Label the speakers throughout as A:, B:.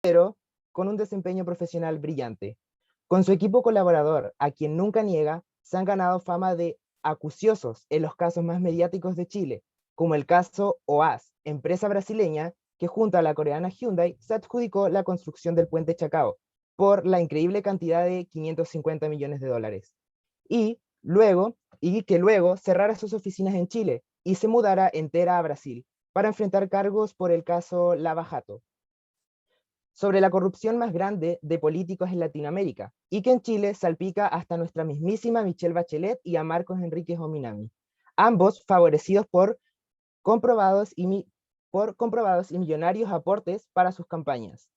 A: pero con un desempeño profesional brillante. Con su equipo colaborador, a quien nunca niega, se han ganado fama de acuciosos en los casos más mediáticos de Chile, como el caso OAS, empresa brasileña que junto a la coreana Hyundai se adjudicó la construcción del puente Chacao por la increíble cantidad de 550 millones de dólares. Y que luego cerrara sus oficinas en Chile y se mudara entera a Brasil para enfrentar cargos por el caso Lava Jato, sobre la corrupción más grande de políticos en Latinoamérica, y que en Chile salpica hasta nuestra mismísima Michelle Bachelet y a Marcos Enríquez Ominami, ambos favorecidos por comprobados y millonarios aportes para sus campañas.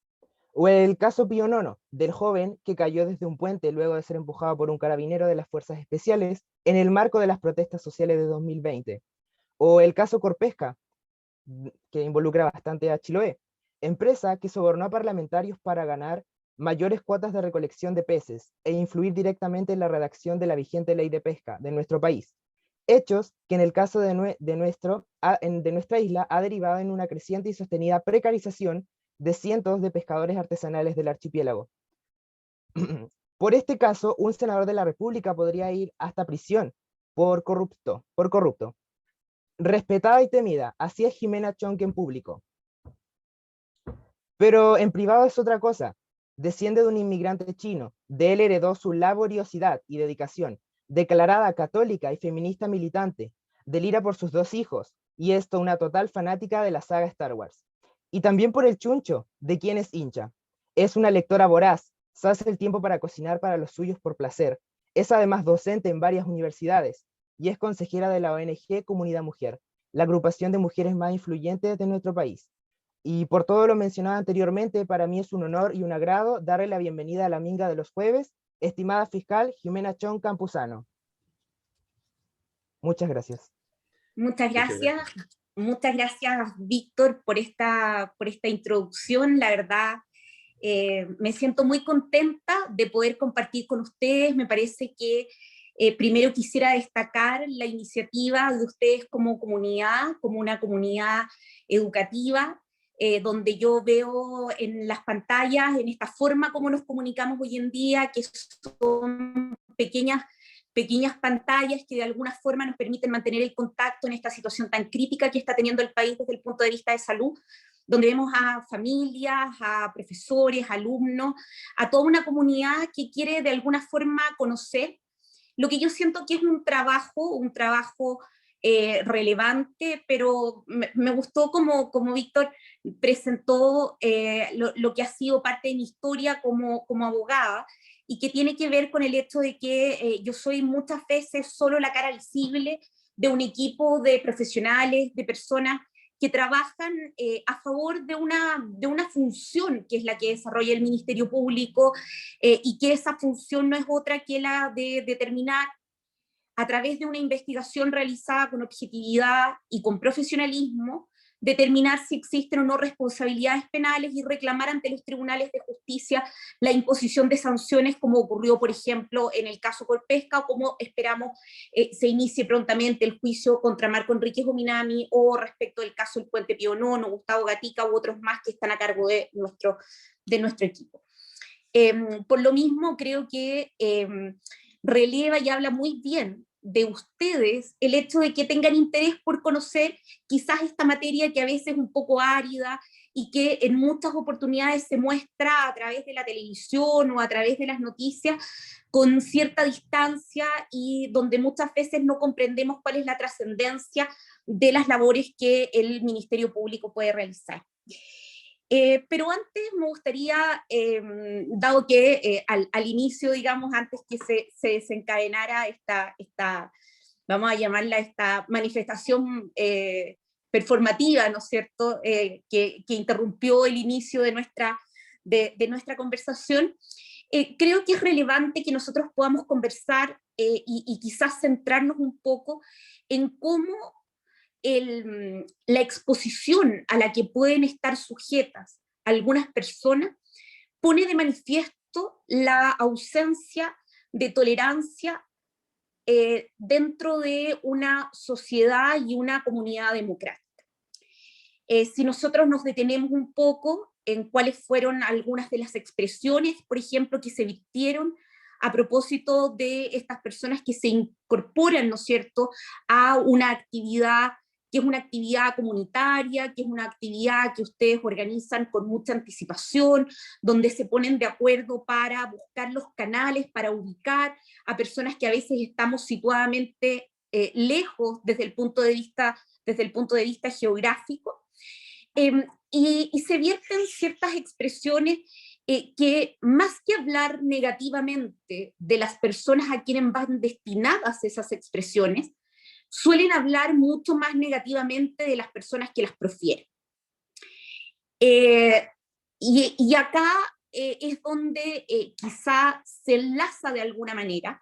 A: O el caso Pío Nono, del joven que cayó desde un puente luego de ser empujado por un carabinero de las Fuerzas Especiales en el marco de las protestas sociales de 2020. O el caso Corpesca, que involucra bastante a Chiloé, empresa que sobornó a parlamentarios para ganar mayores cuotas de recolección de peces e influir directamente en la redacción de la vigente ley de pesca de nuestro país. Hechos que en el caso de nuestra isla ha derivado en una creciente y sostenida precarización de cientos de pescadores artesanales del archipiélago. Por este caso, un senador de la República podría ir hasta prisión por corrupto. Respetada y temida, así es Jimena Chonque en público. Pero en privado es otra cosa. Desciende de un inmigrante chino. De él heredó su laboriosidad y dedicación, declarada católica y feminista militante, delira por sus dos hijos, y esto una total fanática de la saga Star Wars. Y también por el chuncho, de quien es hincha. Es una lectora voraz, se hace el tiempo para cocinar para los suyos por placer. Es además docente en varias universidades, y es consejera de la ONG Comunidad Mujer, la agrupación de mujeres más influyentes de nuestro país. Y por todo lo mencionado anteriormente, para mí es un honor y un agrado darle la bienvenida a la Minga de los jueves, estimada fiscal Jimena Chon Campuzano. Muchas gracias.
B: Muchas gracias, Víctor, por esta introducción. La verdad, me siento muy contenta de poder compartir con ustedes. Me parece que primero quisiera destacar la iniciativa de ustedes como comunidad, como una comunidad educativa, donde yo veo en las pantallas, en esta forma como nos comunicamos hoy en día, que son pequeñas pantallas que de alguna forma nos permiten mantener el contacto en esta situación tan crítica que está teniendo el país desde el punto de vista de salud, donde vemos a familias, a profesores, alumnos, a toda una comunidad que quiere de alguna forma conocer lo que yo siento que es un trabajo relevante, pero me gustó como Víctor presentó lo que ha sido parte de mi historia como abogada, y que tiene que ver con el hecho de que yo soy muchas veces solo la cara visible de un equipo de profesionales, de personas que trabajan a favor de una función que es la que desarrolla el Ministerio Público, y que esa función no es otra que la de determinar a través de una investigación realizada con objetividad y con profesionalismo, determinar si existen o no responsabilidades penales y reclamar ante los tribunales de justicia la imposición de sanciones, como ocurrió, por ejemplo, en el caso Corpesca, o como esperamos se inicie prontamente el juicio contra Marco Enríquez Ominami, o respecto del caso del Puente Pío Nono, Gustavo Gatica u otros más que están a cargo de nuestro equipo. Por lo mismo, creo que releva y habla muy bien de ustedes el hecho de que tengan interés por conocer quizás esta materia que a veces es un poco árida y que en muchas oportunidades se muestra a través de la televisión o a través de las noticias con cierta distancia, y donde muchas veces no comprendemos cuál es la trascendencia de las labores que el Ministerio Público puede realizar. Pero antes me gustaría, dado que al inicio, digamos, antes que se desencadenara vamos a llamarla esta manifestación performativa, ¿no es cierto?, que interrumpió el inicio de nuestra conversación, creo que es relevante que nosotros podamos conversar y quizás centrarnos un poco en cómo la exposición a la que pueden estar sujetas algunas personas pone de manifiesto la ausencia de tolerancia dentro de una sociedad y una comunidad democrática. Si nosotros nos detenemos un poco en cuáles fueron algunas de las expresiones, por ejemplo, que se virtieron a propósito de estas personas que se incorporan, ¿no es cierto?, a una actividad que es una actividad comunitaria, que es una actividad que ustedes organizan con mucha anticipación, donde se ponen de acuerdo para buscar los canales, para ubicar a personas que a veces estamos situadamente lejos desde el punto de vista geográfico. Y se vierten ciertas expresiones que más que hablar negativamente de las personas a quienes van destinadas esas expresiones, suelen hablar mucho más negativamente de las personas que las profieren. Y acá es donde quizá se enlaza de alguna manera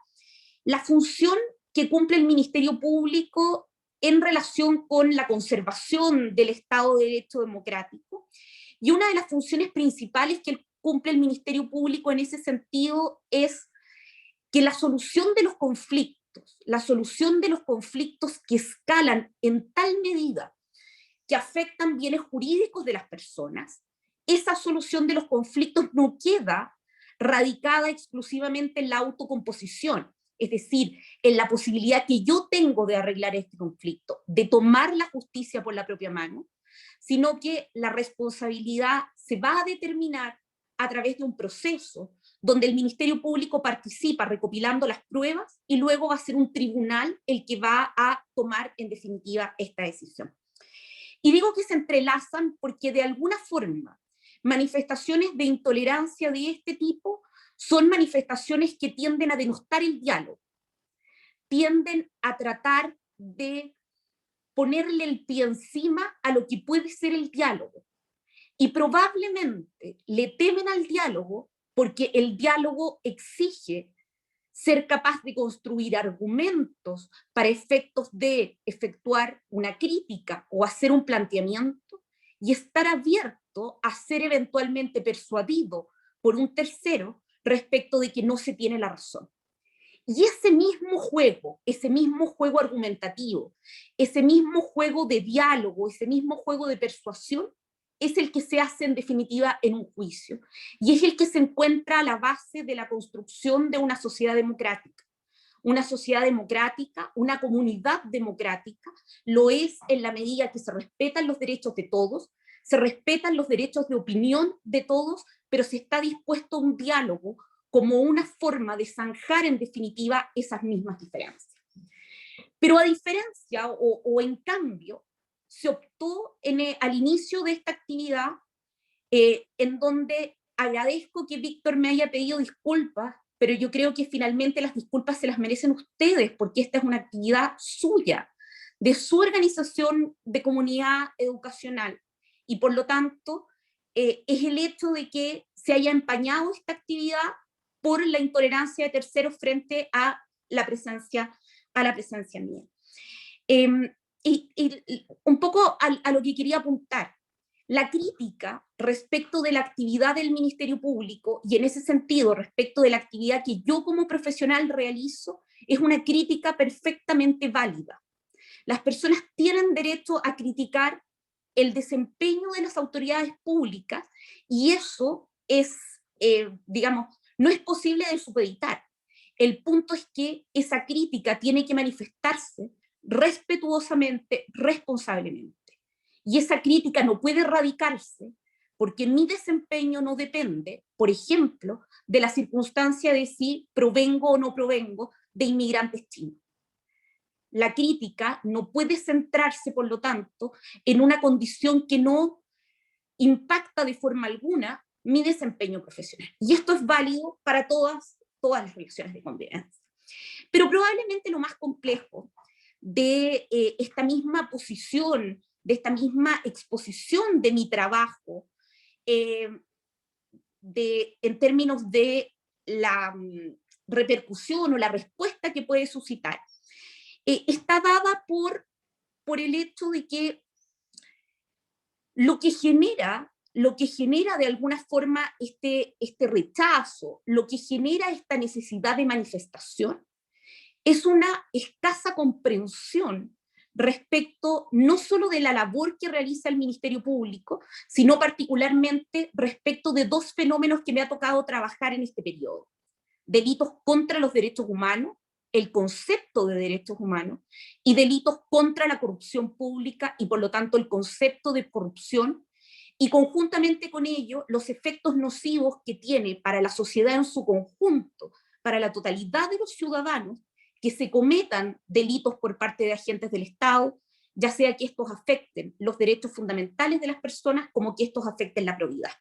B: la función que cumple el Ministerio Público en relación con la conservación del Estado de Derecho democrático. Y una de las funciones principales que cumple el Ministerio Público en ese sentido es que la solución de los conflictos que escalan en tal medida que afectan bienes jurídicos de las personas, esa solución de los conflictos no queda radicada exclusivamente en la autocomposición, es decir, en la posibilidad que yo tengo de arreglar este conflicto, de tomar la justicia por la propia mano, sino que la responsabilidad se va a determinar a través de un proceso donde el Ministerio Público participa recopilando las pruebas y luego va a ser un tribunal el que va a tomar en definitiva esta decisión. Y digo que se entrelazan porque de alguna forma manifestaciones de intolerancia de este tipo son manifestaciones que tienden a denostar el diálogo, tienden a tratar de ponerle el pie encima a lo que puede ser el diálogo. Y probablemente le temen al diálogo porque el diálogo exige ser capaz de construir argumentos para efectos de efectuar una crítica o hacer un planteamiento y estar abierto a ser eventualmente persuadido por un tercero respecto de que no se tiene la razón. Y ese mismo juego argumentativo, ese mismo juego de diálogo, ese mismo juego de persuasión, es el que se hace en definitiva en un juicio, y es el que se encuentra a la base de la construcción de una sociedad democrática. Una sociedad democrática, una comunidad democrática, lo es en la medida que se respetan los derechos de todos, se respetan los derechos de opinión de todos, pero se está dispuesto a un diálogo como una forma de zanjar en definitiva esas mismas diferencias. Pero a diferencia o en cambio, se optó al inicio de esta actividad, en donde agradezco que Víctor me haya pedido disculpas, pero yo creo que finalmente las disculpas se las merecen ustedes, porque esta es una actividad suya, de su organización de comunidad educacional, y por lo tanto es el hecho de que se haya empañado esta actividad por la intolerancia de terceros frente a la presencia mía. Y un poco a lo que quería apuntar, la crítica respecto de la actividad del Ministerio Público, y en ese sentido respecto de la actividad que yo como profesional realizo, es una crítica perfectamente válida. Las personas tienen derecho a criticar el desempeño de las autoridades públicas, y eso es, digamos, no es posible de supeditar. El punto es que esa crítica tiene que manifestarse respetuosamente, responsablemente. Y esa crítica no puede erradicarse porque mi desempeño no depende, por ejemplo, de la circunstancia de si provengo o no provengo de inmigrantes chinos. La crítica no puede centrarse, por lo tanto, en una condición que no impacta de forma alguna mi desempeño profesional. Y esto es válido para todas las relaciones de convivencia. Pero probablemente lo más complejo de esta misma posición, de esta misma exposición de mi trabajo, en términos de la repercusión o la respuesta que puede suscitar, está dada por el hecho de que lo que genera de alguna forma este rechazo, lo que genera esta necesidad de manifestación, es una escasa comprensión respecto no solo de la labor que realiza el Ministerio Público, sino particularmente respecto de dos fenómenos que me ha tocado trabajar en este periodo: delitos contra los derechos humanos, el concepto de derechos humanos, y delitos contra la corrupción pública y por lo tanto el concepto de corrupción, y conjuntamente con ello los efectos nocivos que tiene para la sociedad en su conjunto, para la totalidad de los ciudadanos, que se cometan delitos por parte de agentes del Estado, ya sea que estos afecten los derechos fundamentales de las personas como que estos afecten la probidad.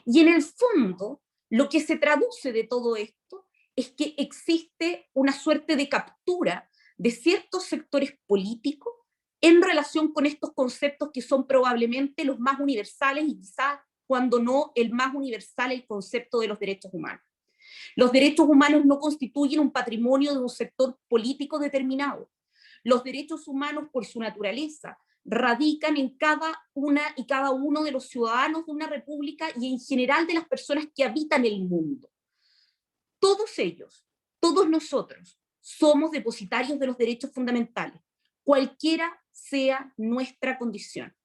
B: Y en el fondo, lo que se traduce de todo esto es que existe una suerte de captura de ciertos sectores políticos en relación con estos conceptos que son probablemente los más universales y quizás, cuando no el más universal, el concepto de los derechos humanos. Los derechos humanos no constituyen un patrimonio de un sector político determinado. Los derechos humanos, por su naturaleza, radican en cada una y cada uno de los ciudadanos de una república y en general de las personas que habitan el mundo. Todos ellos, todos nosotros, somos depositarios de los derechos fundamentales, cualquiera sea nuestra condición.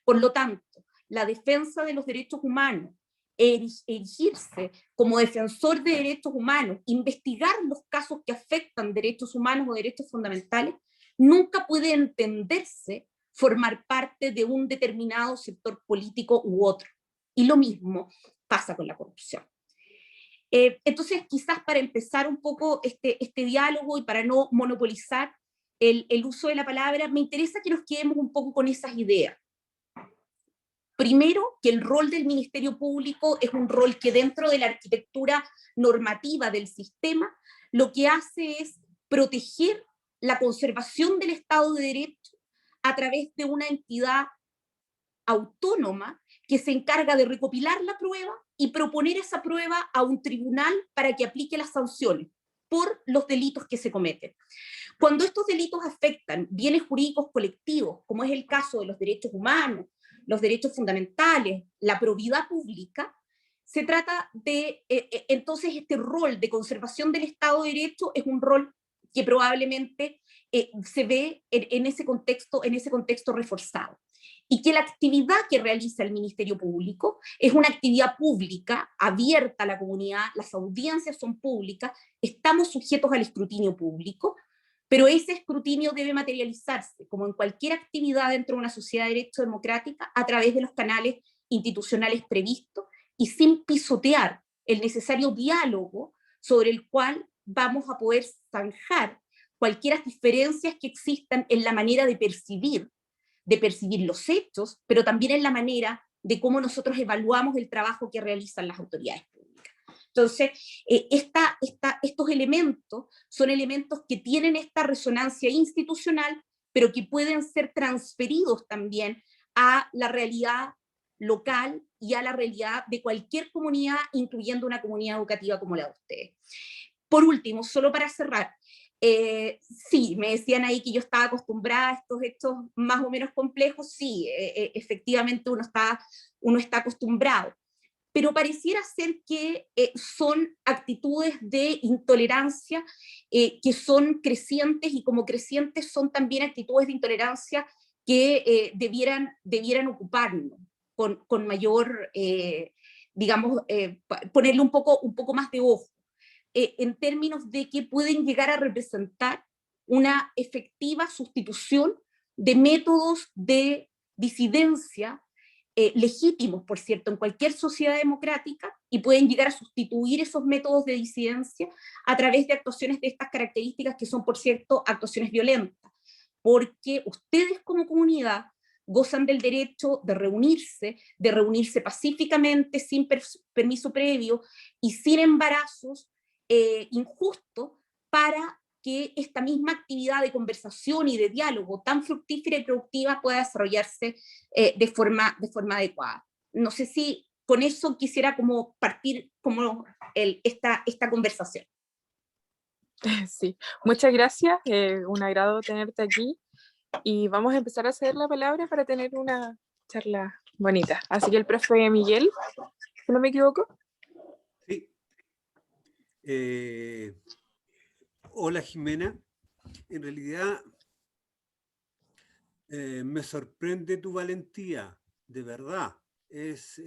B: Por lo tanto, la defensa de los derechos humanos, erigirse como defensor de derechos humanos, investigar los casos que afectan derechos humanos o derechos fundamentales, nunca puede entenderse formar parte de un determinado sector político u otro. Y lo mismo pasa con la corrupción. Entonces, quizás para empezar un poco este diálogo y para no monopolizar el uso de la palabra, me interesa que nos quedemos un poco con esas ideas. Primero, que el rol del Ministerio Público es un rol que dentro de la arquitectura normativa del sistema lo que hace es proteger la conservación del Estado de Derecho a través de una entidad autónoma que se encarga de recopilar la prueba y proponer esa prueba a un tribunal para que aplique las sanciones por los delitos que se cometen. Cuando estos delitos afectan bienes jurídicos colectivos, como es el caso de los derechos humanos, los derechos fundamentales, la probidad pública, se trata de, entonces este rol de conservación del Estado de Derecho es un rol que probablemente se ve en ese contexto reforzado. Y que la actividad que realiza el Ministerio Público es una actividad pública, abierta a la comunidad, las audiencias son públicas, estamos sujetos al escrutinio público, pero ese escrutinio debe materializarse, como en cualquier actividad dentro de una sociedad de derecho democrática, a través de los canales institucionales previstos y sin pisotear el necesario diálogo sobre el cual vamos a poder zanjar cualquier diferencias que existan en la manera de percibir los hechos, pero también en la manera de cómo nosotros evaluamos el trabajo que realizan las autoridades públicas. Entonces, estos elementos son elementos que tienen esta resonancia institucional, pero que pueden ser transferidos también a la realidad local y a la realidad de cualquier comunidad, incluyendo una comunidad educativa como la de ustedes. Por último, solo para cerrar, sí, me decían ahí que yo estaba acostumbrada a estos hechos más o menos complejos, sí, efectivamente uno está acostumbrado, pero pareciera ser que son actitudes de intolerancia que son crecientes y como crecientes son también actitudes de intolerancia que debieran ocuparnos con mayor, digamos, ponerle un poco más de ojo. En términos de que pueden llegar a representar una efectiva sustitución de métodos de disidencia legítimos, por cierto, en cualquier sociedad democrática, y pueden llegar a sustituir esos métodos de disidencia a través de actuaciones de estas características que son, por cierto, actuaciones violentas, porque ustedes como comunidad gozan del derecho de reunirse pacíficamente, sin permiso previo y sin embarazos injusto para que esta misma actividad de conversación y de diálogo tan fructífera y productiva pueda desarrollarse de forma adecuada. No sé si con eso quisiera como partir como esta conversación.
C: Sí, muchas gracias, un agrado tenerte aquí y vamos a empezar a ceder la palabra para tener una charla bonita. Así que el profe Miguel, si no me equivoco.
D: Sí. Hola Jimena, en realidad Me sorprende tu valentía, de verdad. Es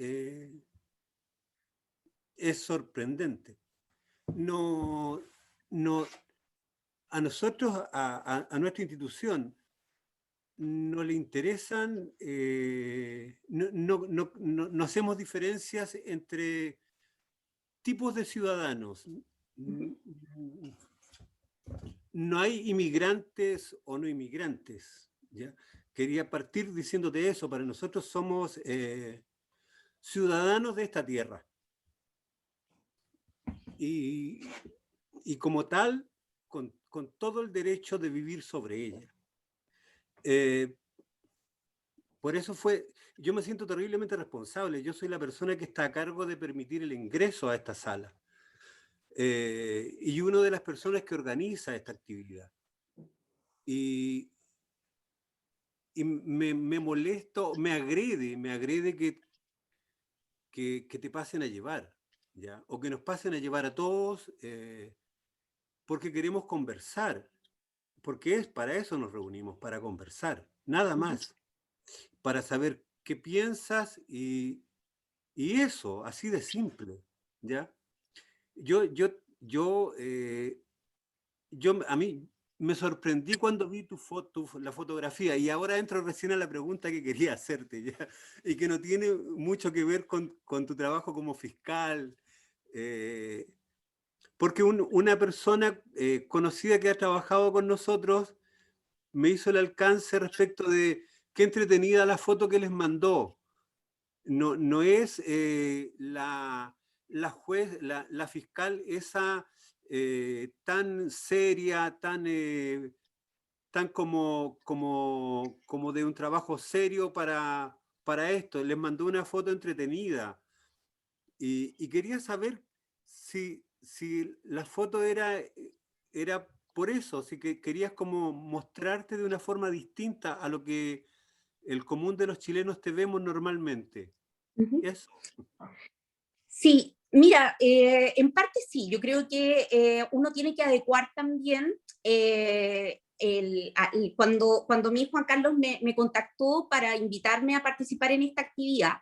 D: sorprendente. No, no, a nosotros, a nuestra institución, no le interesan, no hacemos diferencias entre tipos de ciudadanos. No hay inmigrantes o no inmigrantes, ¿ya? Quería partir diciéndote eso. Para nosotros somos ciudadanos de esta tierra. Y como tal, con todo el derecho de vivir sobre ella. Por eso yo me siento terriblemente responsable. Yo soy la persona que está a cargo de permitir el ingreso a esta sala. Y una de las personas que organiza esta actividad. Y me molesto, me agrede que te pasen a llevar, ¿ya? O que nos pasen a llevar a todos, porque queremos conversar, porque para eso nos reunimos, para conversar, nada más, para saber qué piensas y eso, así de simple, ¿ya? A mí me sorprendí cuando vi la fotografía, y ahora entro recién a la pregunta que quería hacerte, ¿ya? Y que no tiene mucho que ver con tu trabajo como fiscal, porque una persona conocida que ha trabajado con nosotros me hizo el alcance respecto de qué entretenida la foto que les mandó. No es la fiscal esa tan seria, tan como de un trabajo serio para esto. Les mandó una foto entretenida. Y quería saber si la foto era por eso, si querías como mostrarte de una forma distinta a lo que el común de los chilenos te vemos normalmente. ¿Eso?
B: Sí, mira, en parte sí, yo creo que uno tiene que adecuar también cuando mi Juan Carlos me contactó para invitarme a participar en esta actividad,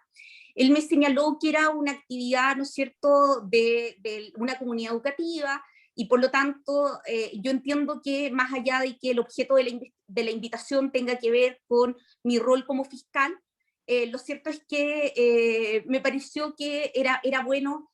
B: él me señaló que era una actividad, ¿no es cierto?, de una comunidad educativa, y por lo tanto yo entiendo que más allá de que el objeto de la invitación tenga que ver con mi rol como fiscal, lo cierto es que me pareció que era bueno,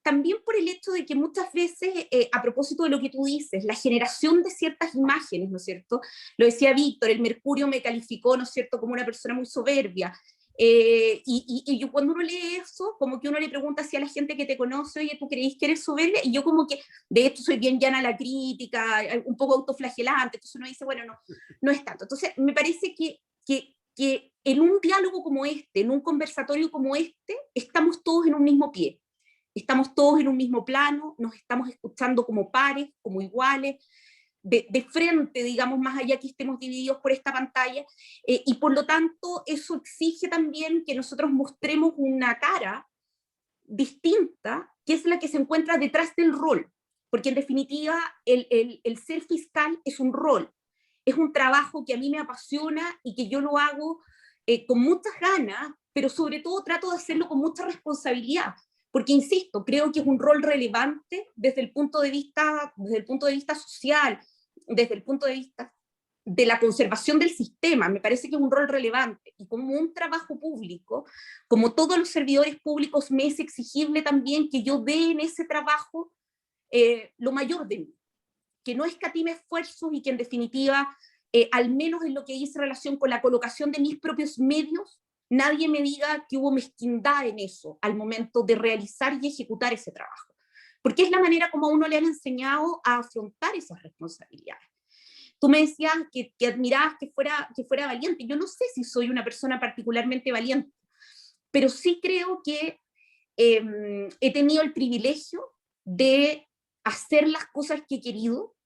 B: también por el hecho de que muchas veces, a propósito de lo que tú dices, la generación de ciertas imágenes, ¿no es cierto? Lo decía Víctor, el Mercurio me calificó, ¿no es cierto?, como una persona muy soberbia. Y yo cuando uno lee eso, como que uno le pregunta así a la gente que te conoce, oye, ¿tú creís que eres soberbia? Y yo como que, de hecho, soy bien llana a la crítica, un poco autoflagelante, entonces uno dice, bueno, no es tanto. Entonces, me parece que en un diálogo como este, en un conversatorio como este, estamos todos en un mismo pie, estamos todos en un mismo plano, nos estamos escuchando como pares, como iguales, de frente, digamos, más allá que estemos divididos por esta pantalla, y por lo tanto eso exige también que nosotros mostremos una cara distinta, que es la que se encuentra detrás del rol, porque en definitiva el ser fiscal es un rol, es un trabajo que a mí me apasiona y que yo lo hago con muchas ganas, pero sobre todo trato de hacerlo con mucha responsabilidad, porque insisto, creo que es un rol relevante desde el punto de vista social, desde el punto de vista de la conservación del sistema. Me parece que es un rol relevante, y como un trabajo público, como todos los servidores públicos, me es exigible también que yo dé en ese trabajo lo mayor de mí, que no escatime esfuerzos y que en definitiva, al menos en lo que dice relación con la colocación de mis propios medios, nadie me diga que hubo mezquindad en eso al momento de realizar y ejecutar ese trabajo, porque es la manera como a uno le han enseñado a afrontar esas responsabilidades. Tú me decías que admirabas que fuera valiente. Yo no sé si soy una persona particularmente valiente, pero sí creo que he tenido el privilegio de hacer las cosas que he querido,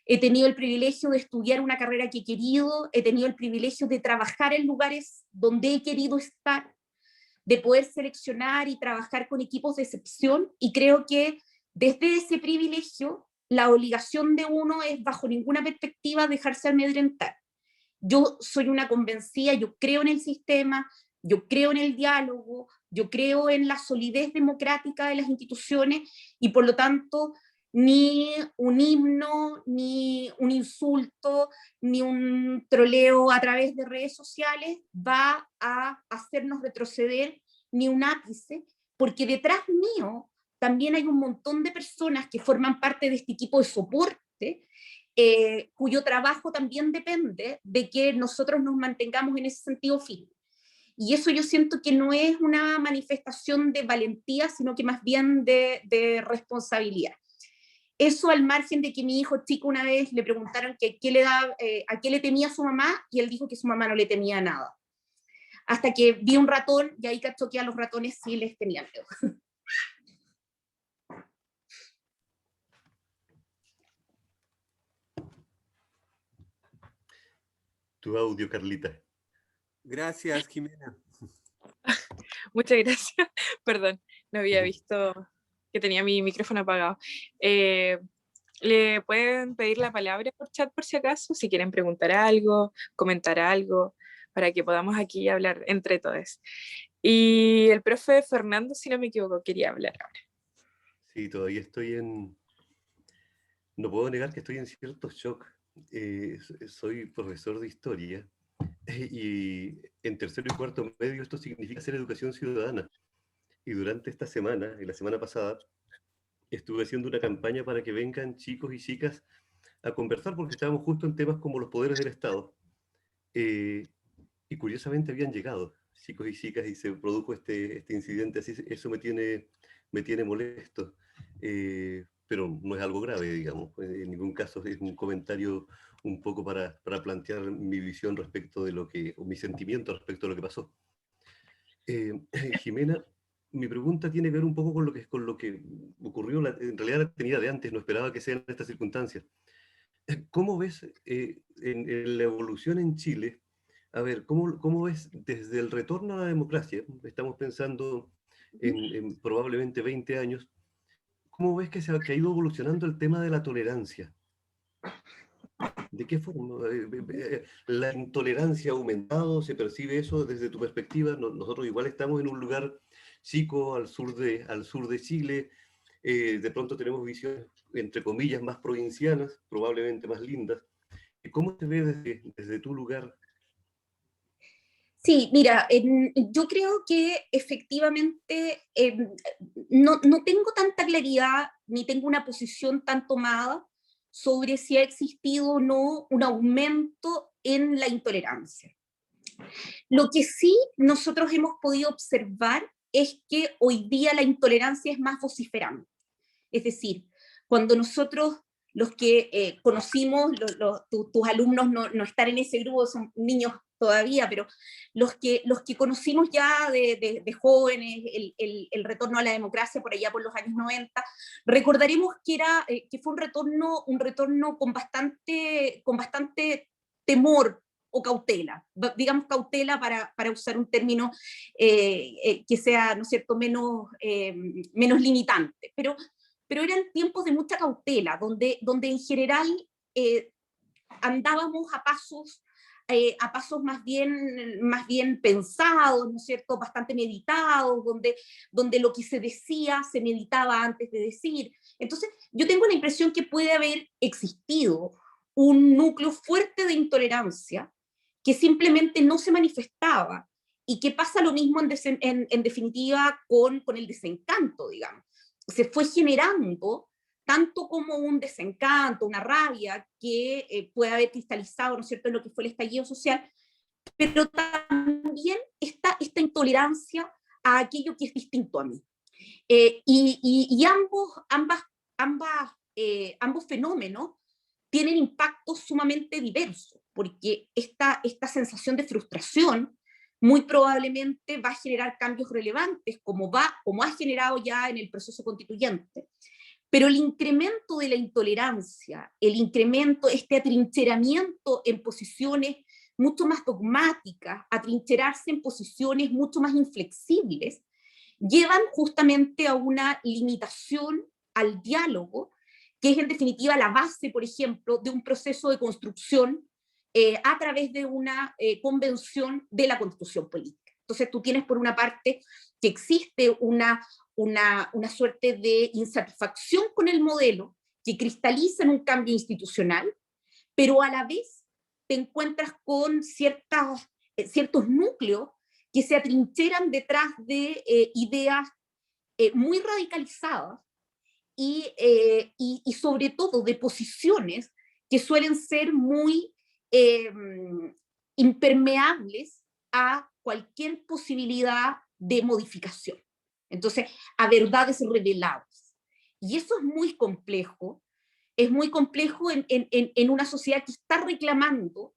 B: he tenido el privilegio de estudiar una carrera que he querido, he tenido el privilegio de trabajar en lugares donde he querido estar, de poder seleccionar y trabajar con equipos de excepción, y creo que desde ese privilegio la obligación de uno es, bajo ninguna perspectiva, dejarse amedrentar. Yo soy una convencida, yo creo en el sistema, yo creo en el diálogo, yo creo en la solidez democrática de las instituciones y por lo tanto ni un himno, ni un insulto, ni un troleo a través de redes sociales va a hacernos retroceder ni un ápice, porque detrás mío también hay un montón de personas que forman parte de este equipo de soporte, cuyo trabajo también depende de que nosotros nos mantengamos en ese sentido firme. Y eso yo siento que no es una manifestación de valentía, sino que más bien de responsabilidad. Eso al margen de que mi hijo chico una vez le preguntaron que a qué le temía su mamá, y él dijo que su mamá no le temía nada. Hasta que vi un ratón, y ahí cachó que a los ratones sí les tenían miedo.
E: Tu audio, Carlita.
D: Gracias, Jimena.
C: Muchas gracias. Perdón, no había visto que tenía mi micrófono apagado. ¿Le pueden pedir la palabra por chat por si acaso? Si quieren preguntar algo, comentar algo, para que podamos aquí hablar entre todos. Y el profe Fernando, si no me equivoco, quería hablar ahora.
E: Sí, todavía estoy en... No puedo negar que estoy en cierto shock. Soy profesor de historia y en tercero y cuarto medio esto significa hacer educación ciudadana. Y durante esta semana, y la semana pasada, estuve haciendo una campaña para que vengan chicos y chicas a conversar porque estábamos justo en temas como los poderes del Estado. Y curiosamente habían llegado chicos y chicas y se produjo este incidente, así eso me tiene molesto. Pero no es algo grave, digamos. En ningún caso es un comentario un poco para plantear mi visión respecto de lo que, o mi sentimiento respecto de lo que pasó. Jimena, mi pregunta tiene que ver un poco con lo que ocurrió, en realidad la tenía de antes, no esperaba que sean estas circunstancias. ¿Cómo ves en la evolución en Chile? A ver, ¿cómo ves desde el retorno a la democracia? Estamos pensando en probablemente 20 años. ¿Cómo ves que ha ido evolucionando el tema de la tolerancia? ¿De qué forma? ¿La intolerancia ha aumentado? ¿Se percibe eso desde tu perspectiva? Nosotros igual estamos en un lugar chico al sur de Chile. De pronto tenemos visiones, entre comillas, más provincianas, probablemente más lindas. ¿Cómo te ve desde tu lugar?
B: Sí, mira, yo creo que efectivamente no tengo tanta claridad ni tengo una posición tan tomada sobre si ha existido o no un aumento en la intolerancia. Lo que sí nosotros hemos podido observar es que hoy día la intolerancia es más vociferante. Es decir, cuando nosotros, los que conocimos, tus alumnos no están en ese grupo, son niños todavía, pero los que conocimos ya de jóvenes, el retorno a la democracia por allá por los años 90, recordaremos que fue un retorno con bastante temor o cautela, digamos cautela para usar un término que sea, ¿no es cierto?, menos limitante, pero eran tiempos de mucha cautela, donde en general andábamos a pasos más bien pensados, ¿no es cierto?, bastante meditados, donde lo que se decía se meditaba antes de decir. Entonces, yo tengo la impresión que puede haber existido un núcleo fuerte de intolerancia que simplemente no se manifestaba y que pasa lo mismo en definitiva con el desencanto, digamos. Se fue generando tanto como un desencanto, una rabia que puede haber cristalizado, ¿no es cierto?, en lo que fue el estallido social, pero también esta intolerancia a aquello que es distinto a mí. Y ambos fenómenos tienen impactos sumamente diversos, porque esta sensación de frustración muy probablemente va a generar cambios relevantes, como ha generado ya en el proceso constituyente. Pero el incremento de la intolerancia, este atrincheramiento en posiciones mucho más dogmáticas, atrincherarse en posiciones mucho más inflexibles, llevan justamente a una limitación al diálogo, que es en definitiva la base, por ejemplo, de un proceso de construcción a través de una convención de la Constitución política. Entonces tú tienes por una parte que existe una suerte de insatisfacción con el modelo que cristaliza en un cambio institucional, pero a la vez te encuentras con ciertos núcleos que se atrincheran detrás de ideas muy radicalizadas y sobre todo de posiciones que suelen ser muy impermeables a cualquier posibilidad de modificación. Entonces, a verdades reveladas. Y eso es muy complejo en una sociedad que está reclamando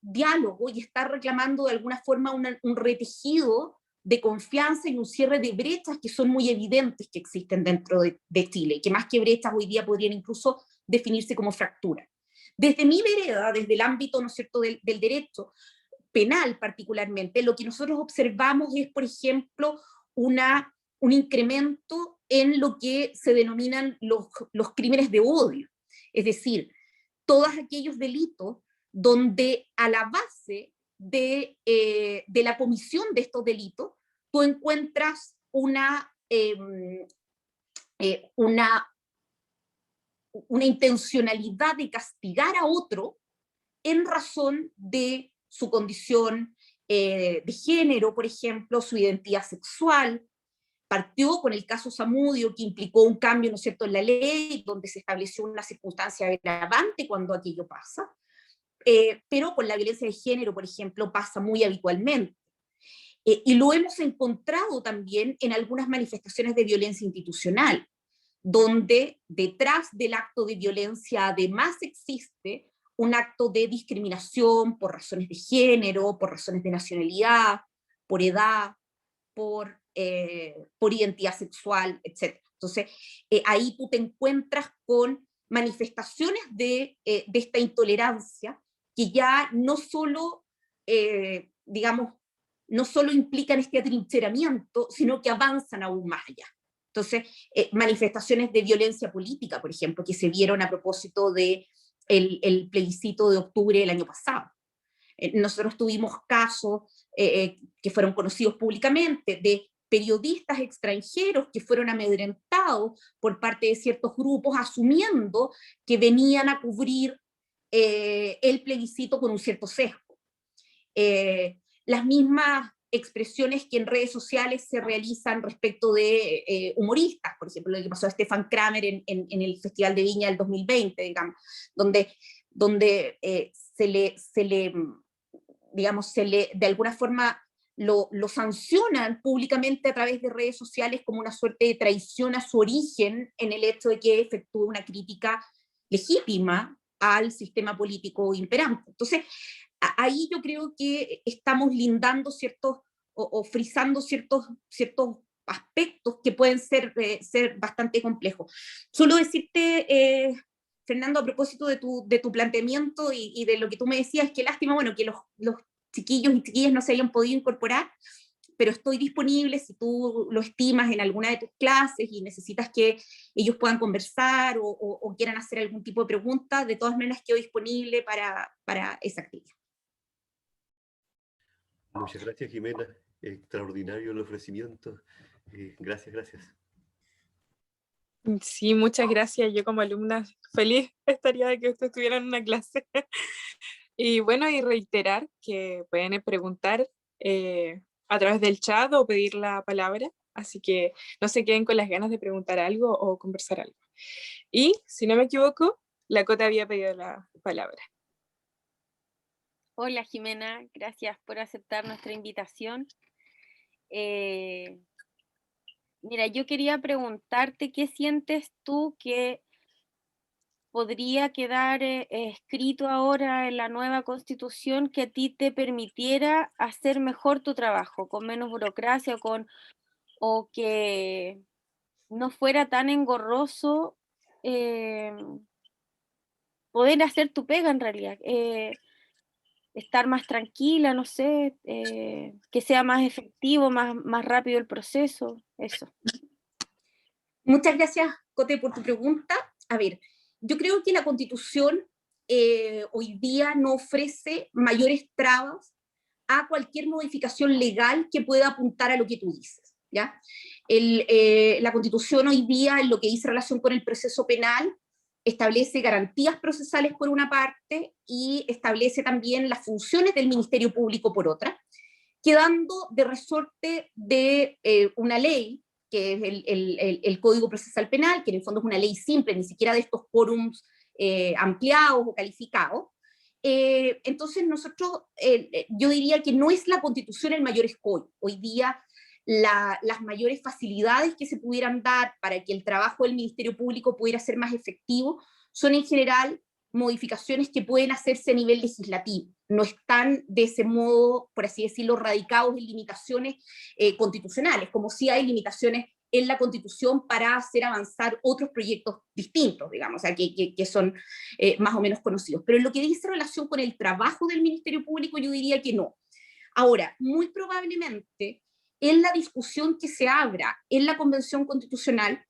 B: diálogo y está reclamando de alguna forma un retejido de confianza y un cierre de brechas que son muy evidentes que existen dentro de Chile, que más que brechas hoy día podrían incluso definirse como fracturas. Desde mi vereda, desde el ámbito, ¿no es cierto?, del derecho penal particularmente, lo que nosotros observamos es, por ejemplo, un incremento en lo que se denominan los crímenes de odio, es decir, todos aquellos delitos donde a la base de la comisión de estos delitos tú encuentras una intencionalidad de castigar a otro en razón de su condición de género, por ejemplo, su identidad sexual. Partió con el caso Zamudio, que implicó un cambio, ¿no es cierto?, en la ley, donde se estableció una circunstancia agravante cuando aquello pasa, pero con la violencia de género, por ejemplo, pasa muy habitualmente. Y lo hemos encontrado también en algunas manifestaciones de violencia institucional, donde detrás del acto de violencia además existe un acto de discriminación por razones de género, por razones de nacionalidad, por edad, por identidad sexual, etc. Entonces, ahí tú te encuentras con manifestaciones de esta intolerancia que ya no solo, digamos, no solo implican este atrincheramiento, sino que avanzan aún más allá. Entonces, manifestaciones de violencia política, por ejemplo, que se vieron a propósito del plebiscito de octubre del año pasado. Nosotros tuvimos casos que fueron conocidos públicamente de periodistas extranjeros que fueron amedrentados por parte de ciertos grupos asumiendo que venían a cubrir el plebiscito con un cierto sesgo. Las mismas expresiones que en redes sociales se realizan respecto de humoristas, por ejemplo, lo que pasó a Stefan Kramer en el Festival de Viña del 2020, digamos, donde se le de alguna forma lo sancionan públicamente a través de redes sociales como una suerte de traición a su origen en el hecho de que efectúe una crítica legítima al sistema político imperante. Entonces, ahí yo creo que estamos lindando o frisando ciertos aspectos que pueden ser bastante complejos. Solo decirte, Fernando, a propósito de tu planteamiento y de lo que tú me decías, qué lástima, bueno, que los chiquillos y chiquillas no se hayan podido incorporar, pero estoy disponible si tú lo estimas en alguna de tus clases y necesitas que ellos puedan conversar o quieran hacer algún tipo de pregunta, de todas maneras quedo disponible para esa actividad.
E: Muchas gracias, Jimena. Extraordinario el ofrecimiento. Gracias.
C: Sí, muchas gracias. Yo como alumna feliz estaría de que usted estuviera en una clase. Y bueno, y reiterar que pueden preguntar a través del chat o pedir la palabra. Así que no se queden con las ganas de preguntar algo o conversar algo. Y si no me equivoco, la Cota había pedido la palabra.
F: Hola Jimena, gracias por aceptar nuestra invitación. Mira, yo quería preguntarte qué sientes tú que podría quedar escrito ahora en la nueva Constitución que a ti te permitiera hacer mejor tu trabajo, con menos burocracia o que no fuera tan engorroso poder hacer tu pega en realidad. Estar más tranquila, no sé, que sea más efectivo, más rápido el proceso, eso.
B: Muchas gracias, Cote, por tu pregunta. A ver, yo creo que la Constitución hoy día no ofrece mayores trabas a cualquier modificación legal que pueda apuntar a lo que tú dices, ¿ya? La Constitución hoy día, en lo que dice relación con el proceso penal, establece garantías procesales por una parte y establece también las funciones del Ministerio Público por otra, quedando de resorte de una ley, que es el Código Procesal Penal, que en el fondo es una ley simple, ni siquiera de estos quórums ampliados o calificados. Entonces nosotros, yo diría que no es la Constitución el mayor escollo. Hoy día las mayores facilidades que se pudieran dar para que el trabajo del Ministerio Público pudiera ser más efectivo son en general modificaciones que pueden hacerse a nivel legislativo. No están de ese modo, por así decirlo, radicados en limitaciones constitucionales, como sí hay limitaciones en la Constitución para hacer avanzar otros proyectos distintos, digamos, o sea, que son más o menos conocidos. Pero en lo que dice relación con el trabajo del Ministerio Público, yo diría que no. Ahora, muy probablemente, en la discusión que se abra en la Convención Constitucional,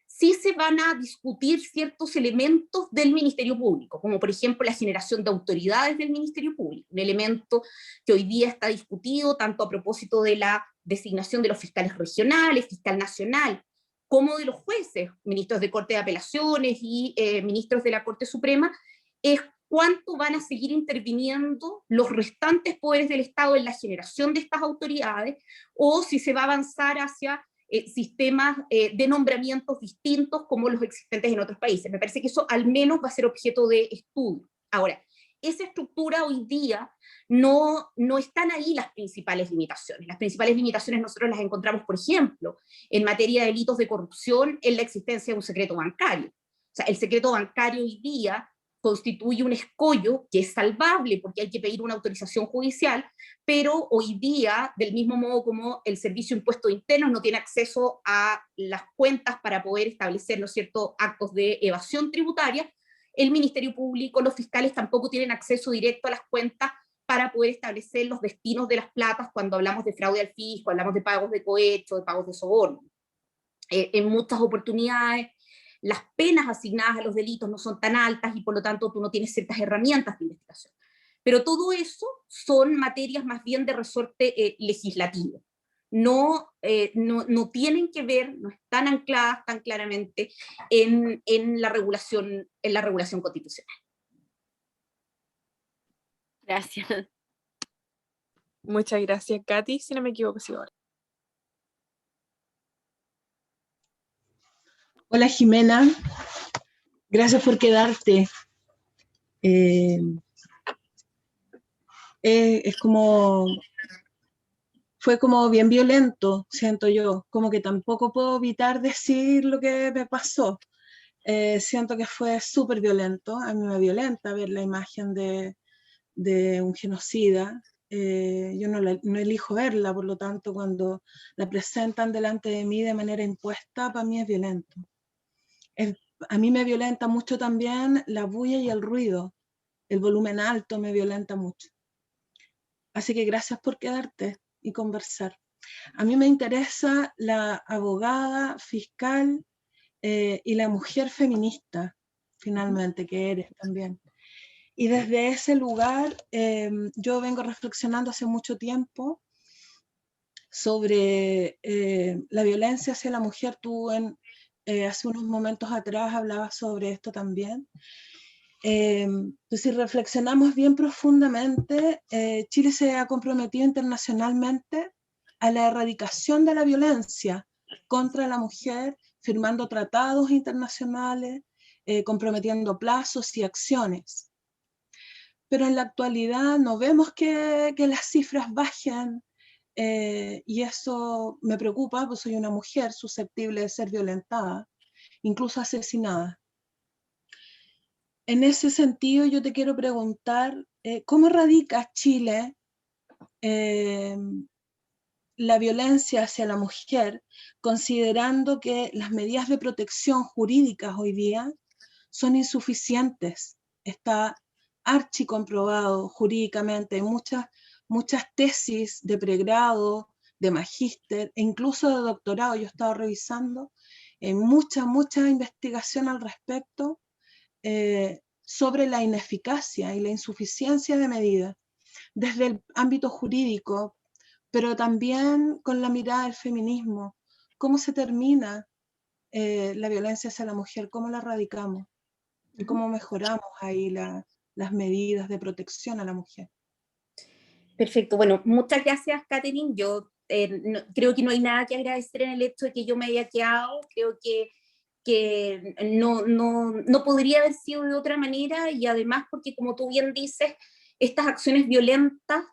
B: sí se van a discutir ciertos elementos del Ministerio Público, como por ejemplo la generación de autoridades del Ministerio Público, un elemento que hoy día está discutido tanto a propósito de la designación de los fiscales regionales, fiscal nacional, como de los jueces, ministros de Corte de Apelaciones y ministros de la Corte Suprema, es cuánto van a seguir interviniendo los restantes poderes del Estado en la generación de estas autoridades, o si se va a avanzar hacia sistemas de nombramientos distintos como los existentes en otros países. Me parece que eso al menos va a ser objeto de estudio. Ahora, esa estructura hoy día no están ahí las principales limitaciones. Las principales limitaciones nosotros las encontramos, por ejemplo, en materia de delitos de corrupción, en la existencia de un secreto bancario. O sea, el secreto bancario hoy día constituye un escollo que es salvable porque hay que pedir una autorización judicial, pero hoy día, del mismo modo como el Servicio de Impuestos Internos no tiene acceso a las cuentas para poder establecer, ¿no es cierto?, actos de evasión tributaria, el Ministerio Público, los fiscales tampoco tienen acceso directo a las cuentas para poder establecer los destinos de las platas cuando hablamos de fraude al fisco, hablamos de pagos de cohecho, de pagos de soborno. En muchas oportunidades, las penas asignadas a los delitos no son tan altas y por lo tanto tú no tienes ciertas herramientas de investigación. Pero todo eso son materias más bien de resorte legislativo. No tienen que ver, no están ancladas tan claramente en la regulación constitucional.
F: Gracias.
C: Muchas gracias, Katy, si no me equivoco, sí, ahora.
G: Hola Jimena, gracias por quedarte. Fue como bien violento, siento yo, como que tampoco puedo evitar decir lo que me pasó. Siento que fue súper violento, a mí me violenta ver la imagen de un genocida. Yo no elijo verla, por lo tanto cuando la presentan delante de mí de manera impuesta, para mí es violento. A mí me violenta mucho también la bulla y el ruido, el volumen alto me violenta mucho. Así que gracias por quedarte y conversar. A mí me interesa la abogada, fiscal y la mujer feminista, finalmente, que eres también. Y desde ese lugar yo vengo reflexionando hace mucho tiempo sobre la violencia hacia la mujer. Tú hace unos momentos atrás hablabas sobre esto también. Entonces, si reflexionamos bien profundamente, Chile se ha comprometido internacionalmente a la erradicación de la violencia contra la mujer, firmando tratados internacionales, comprometiendo plazos y acciones. Pero en la actualidad no vemos que las cifras bajen, y eso me preocupa, porque soy una mujer susceptible de ser violentada, incluso asesinada. En ese sentido, yo te quiero preguntar, ¿cómo erradica Chile la violencia hacia la mujer, considerando que las medidas de protección jurídicas hoy día son insuficientes? Está archicomprobado jurídicamente, hay muchas tesis de pregrado, de magíster e incluso de doctorado, yo he estado revisando mucha investigación al respecto, sobre la ineficacia y la insuficiencia de medidas desde el ámbito jurídico, pero también con la mirada del feminismo. ¿Cómo se termina la violencia hacia la mujer? ¿Cómo la erradicamos? ¿Y cómo mejoramos ahí las medidas de protección a la mujer?
B: Perfecto, bueno, muchas gracias, Catherine. Yo creo que no hay nada que agradecer en el hecho de que yo me haya quedado. Creo que no podría haber sido de otra manera, y además porque, como tú bien dices, estas acciones violentas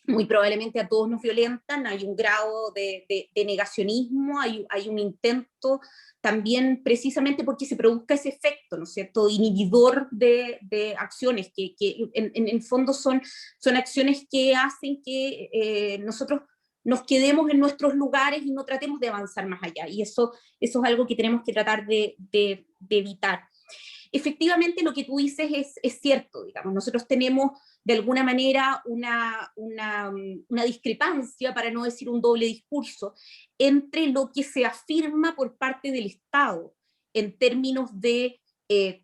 B: muy probablemente a todos nos violentan, hay un grado de negacionismo, hay un intento también precisamente porque se produzca ese efecto, ¿no es cierto?, inhibidor de acciones que en el fondo son acciones que hacen que nosotros nos quedemos en nuestros lugares y no tratemos de avanzar más allá, y eso es algo que tenemos que tratar de evitar. Efectivamente, lo que tú dices es cierto, digamos, nosotros tenemos de alguna manera una discrepancia, para no decir un doble discurso, entre lo que se afirma por parte del Estado en términos de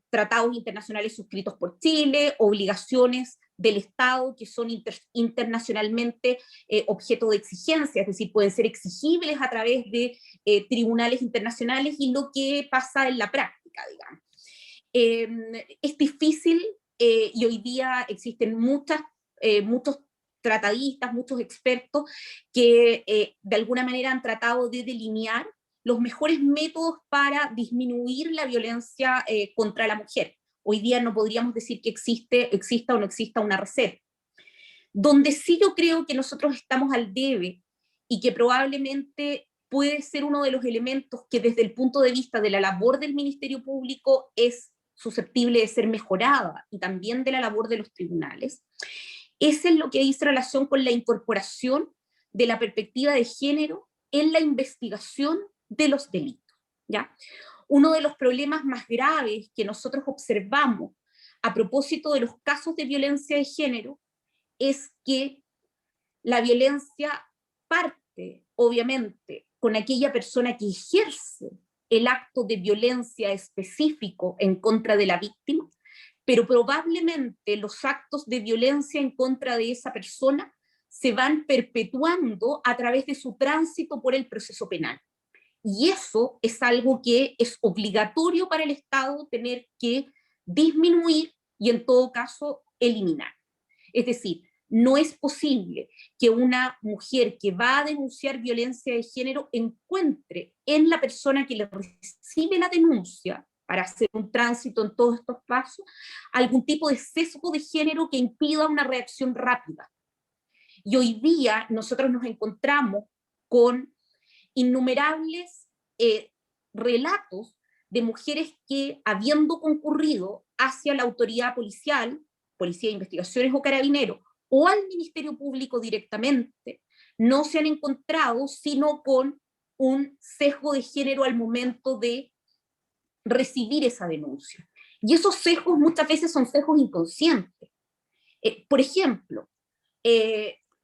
B: tratados internacionales suscritos por Chile, obligaciones del Estado que son internacionalmente objeto de exigencia, es decir, pueden ser exigibles a través de tribunales internacionales, y lo que pasa en la práctica, digamos. Es difícil, y hoy día existen muchos tratadistas, muchos expertos que de alguna manera han tratado de delinear los mejores métodos para disminuir la violencia contra la mujer. Hoy día no podríamos decir que exista o no exista una receta. Donde sí yo creo que nosotros estamos al debe, y que probablemente puede ser uno de los elementos que desde el punto de vista de la labor del Ministerio Público es susceptible de ser mejorada, y también de la labor de los tribunales, es en lo que dice relación con la incorporación de la perspectiva de género en la investigación de los delitos, ¿ya? Uno de los problemas más graves que nosotros observamos a propósito de los casos de violencia de género es que la violencia parte, obviamente, con aquella persona que ejerce el acto de violencia específico en contra de la víctima, pero probablemente los actos de violencia en contra de esa persona se van perpetuando a través de su tránsito por el proceso penal. Y eso es algo que es obligatorio para el Estado tener que disminuir y, en todo caso, eliminar. Es decir, no es posible que una mujer que va a denunciar violencia de género encuentre en la persona que le recibe la denuncia, para hacer un tránsito en todos estos pasos, algún tipo de sesgo de género que impida una reacción rápida. Y hoy día nosotros nos encontramos con innumerables relatos de mujeres que, habiendo concurrido hacia la autoridad policial, Policía de Investigaciones o Carabineros, o al Ministerio Público directamente, no se han encontrado sino con un sesgo de género al momento de recibir esa denuncia. Y esos sesgos muchas veces son sesgos inconscientes. Por ejemplo,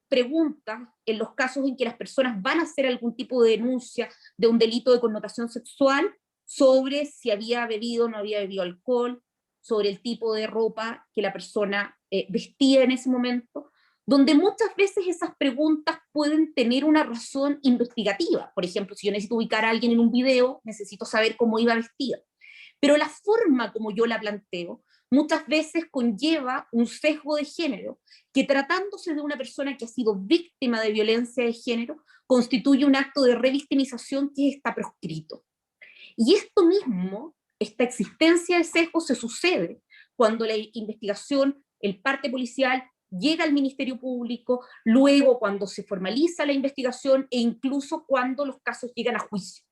B: preguntas en los casos en que las personas van a hacer algún tipo de denuncia de un delito de connotación sexual, sobre si había bebido o no había bebido alcohol, sobre el tipo de ropa que la persona vestía en ese momento, donde muchas veces esas preguntas pueden tener una razón investigativa. Por ejemplo, si yo necesito ubicar a alguien en un video, necesito saber cómo iba vestida. Pero la forma como yo la planteo muchas veces conlleva un sesgo de género que, tratándose de una persona que ha sido víctima de violencia de género, constituye un acto de revictimización que está proscrito. Y esto mismo, esta existencia de sesgo, se sucede cuando la investigación, el parte policial, llega al Ministerio Público, luego cuando se formaliza la investigación, e incluso cuando los casos llegan a juicio.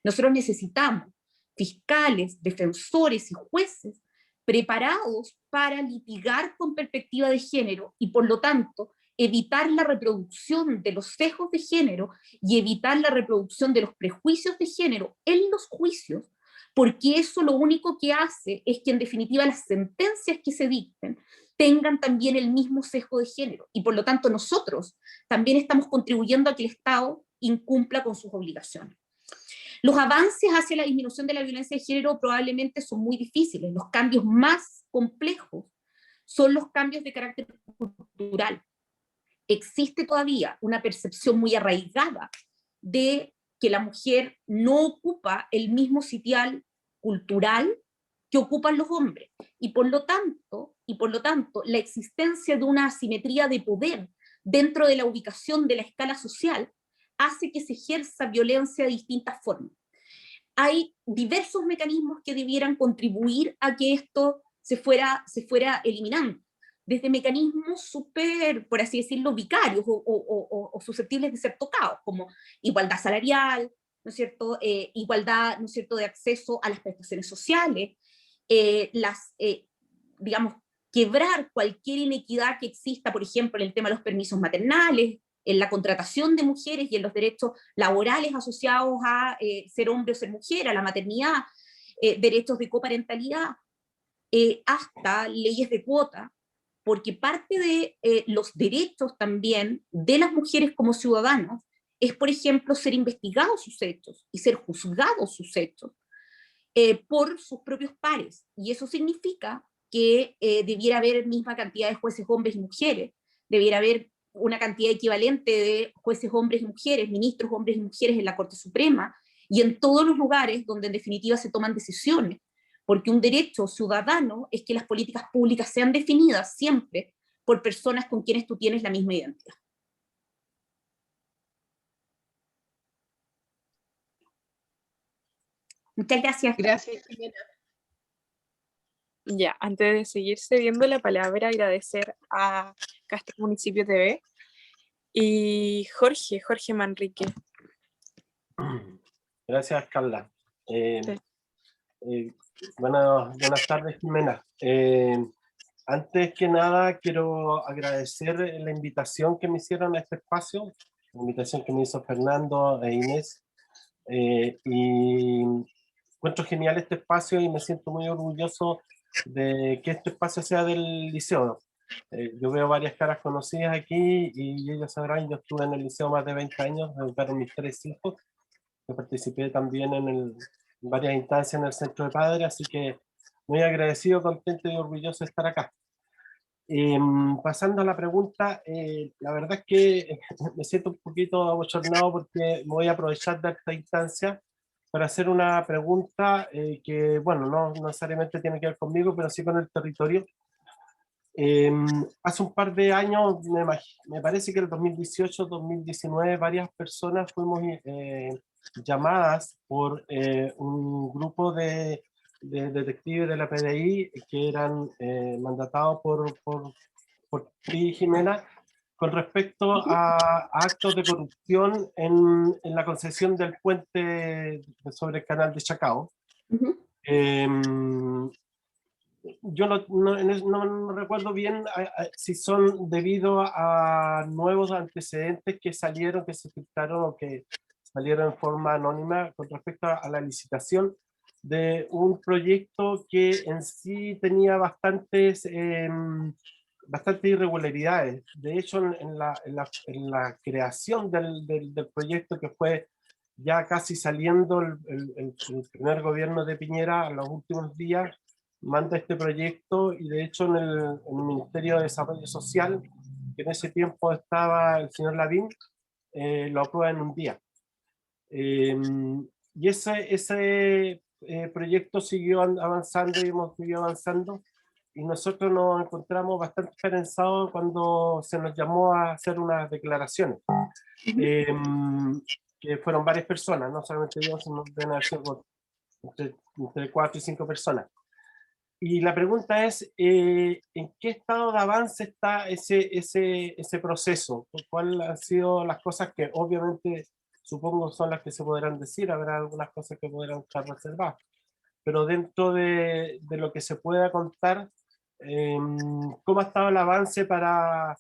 B: Nosotros necesitamos fiscales, defensores y jueces preparados para litigar con perspectiva de género, y por lo tanto evitar la reproducción de los sesgos de género y evitar la reproducción de los prejuicios de género en los juicios, porque eso lo único que hace es que, en definitiva, las sentencias que se dicten tengan también el mismo sesgo de género, y por lo tanto nosotros también estamos contribuyendo a que el Estado incumpla con sus obligaciones. Los avances hacia la disminución de la violencia de género probablemente son muy difíciles. Los cambios más complejos son los cambios de carácter cultural. Existe todavía una percepción muy arraigada de que la mujer no ocupa el mismo sitial cultural que ocupan los hombres. Y por lo tanto, la existencia de una asimetría de poder dentro de la ubicación de la escala social hace que se ejerza violencia de distintas formas. Hay diversos mecanismos que debieran contribuir a que esto se fuera eliminando, desde mecanismos súper, por así decirlo, vicarios o susceptibles de ser tocados, como igualdad salarial, ¿no es cierto? Igualdad, ¿no es cierto?, de acceso a las prestaciones sociales, digamos, quebrar cualquier inequidad que exista, por ejemplo, en el tema de los permisos maternales, en la contratación de mujeres y en los derechos laborales asociados a ser hombre o ser mujer, a la maternidad, derechos de coparentalidad, hasta leyes de cuota, porque parte de los derechos también de las mujeres como ciudadanos es, por ejemplo, ser investigados sus hechos y ser juzgados sus hechos por sus propios pares. Y eso significa que debiera haber misma cantidad de jueces hombres y mujeres, debiera haber una cantidad equivalente de jueces hombres y mujeres, ministros hombres y mujeres en la Corte Suprema, y en todos los lugares donde en definitiva se toman decisiones, porque un derecho ciudadano es que las políticas públicas sean definidas siempre por personas con quienes tú tienes la misma identidad. Muchas gracias.
G: Gracias, Jimena.
C: Ya, antes de seguir cediendo la palabra, agradecer a Castro Municipio TV y Jorge Manrique.
H: Gracias, Carla.
C: Sí.
H: Buenas tardes, Jimena. Antes que nada, quiero agradecer la invitación que me hicieron a este espacio, la invitación que me hizo Fernando e Inés. Y encuentro genial este espacio y me siento muy orgulloso de que este espacio sea del liceo. Yo veo varias caras conocidas aquí y ellos sabrán, yo estuve en el liceo más de 20 años, educaron mis 3 hijos. Yo participé también en varias instancias en el Centro de Padres, así que muy agradecido, contento y orgulloso de estar acá. Pasando a la pregunta, la verdad es que me siento un poquito abochornado porque voy a aprovechar de esta instancia para hacer una pregunta que, bueno, no necesariamente tiene que ver conmigo, pero sí con el territorio. Hace un par de años, me parece que el 2018-2019, varias personas fuimos llamadas por un grupo de detectives de la PDI que eran mandatados por ti, Jimena, con respecto a actos de corrupción en la concesión del puente sobre el canal de Chacao. Yo no recuerdo bien si son debido a nuevos antecedentes que salieron, que se filtraron o que salieron en forma anónima con respecto a la licitación de un proyecto que en sí tenía bastantes irregularidades. De hecho, en la creación del proyecto, que fue ya casi saliendo el primer gobierno de Piñera, en los últimos días, manda este proyecto y de hecho en el Ministerio de Desarrollo Social, que en ese tiempo estaba el señor Lavín, lo aprueba en un día. Y ese proyecto siguió avanzando y hemos seguido avanzando, y nosotros nos encontramos bastante esperanzados cuando se nos llamó a hacer unas declaraciones, que fueron varias personas, no solamente yo, sino deben haber sido entre 4 y 5 personas. Y la pregunta es, ¿en qué estado de avance está ese proceso? ¿Cuáles han sido las cosas que obviamente supongo son las que se podrán decir? Habrá algunas cosas que podrán estar reservadas. Pero dentro de lo que se pueda contar, ¿cómo ha estado el avance para...?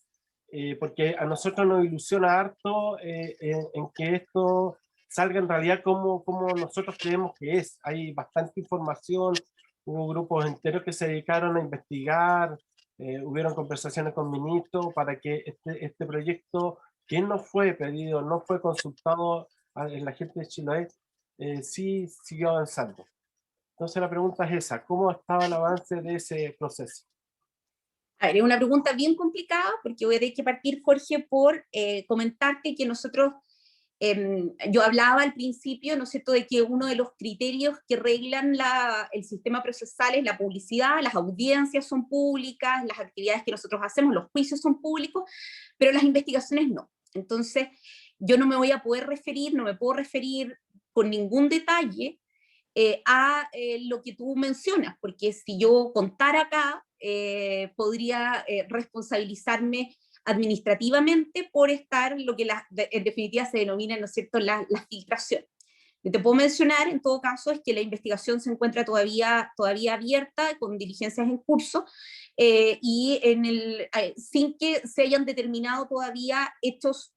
H: Porque a nosotros nos ilusiona harto en que esto salga en realidad como nosotros creemos que es. Hay bastante información, hubo grupos enteros que se dedicaron a investigar, hubieron conversaciones con ministros para que este proyecto, que no fue pedido, no fue consultado en la gente de Chiloé, sí siguió avanzando. Entonces la pregunta es esa, ¿cómo estaba el avance de ese proceso?
B: A ver, es una pregunta bien complicada porque voy a tener que partir, Jorge, por comentarte que nosotros, yo hablaba al principio, ¿no es cierto?, de que uno de los criterios que reglan el sistema procesal es la publicidad, las audiencias son públicas, las actividades que nosotros hacemos, los juicios son públicos, pero las investigaciones no. Entonces, yo no me voy a poder referir, no me puedo referir con ningún detalle a lo que tú mencionas, porque si yo contara acá, podría responsabilizarme administrativamente por estar lo que en definitiva se denomina, ¿no es cierto?, la filtración. Lo que te puedo mencionar, en todo caso, es que la investigación se encuentra todavía abierta, con diligencias en curso, y sin que se hayan determinado todavía hechos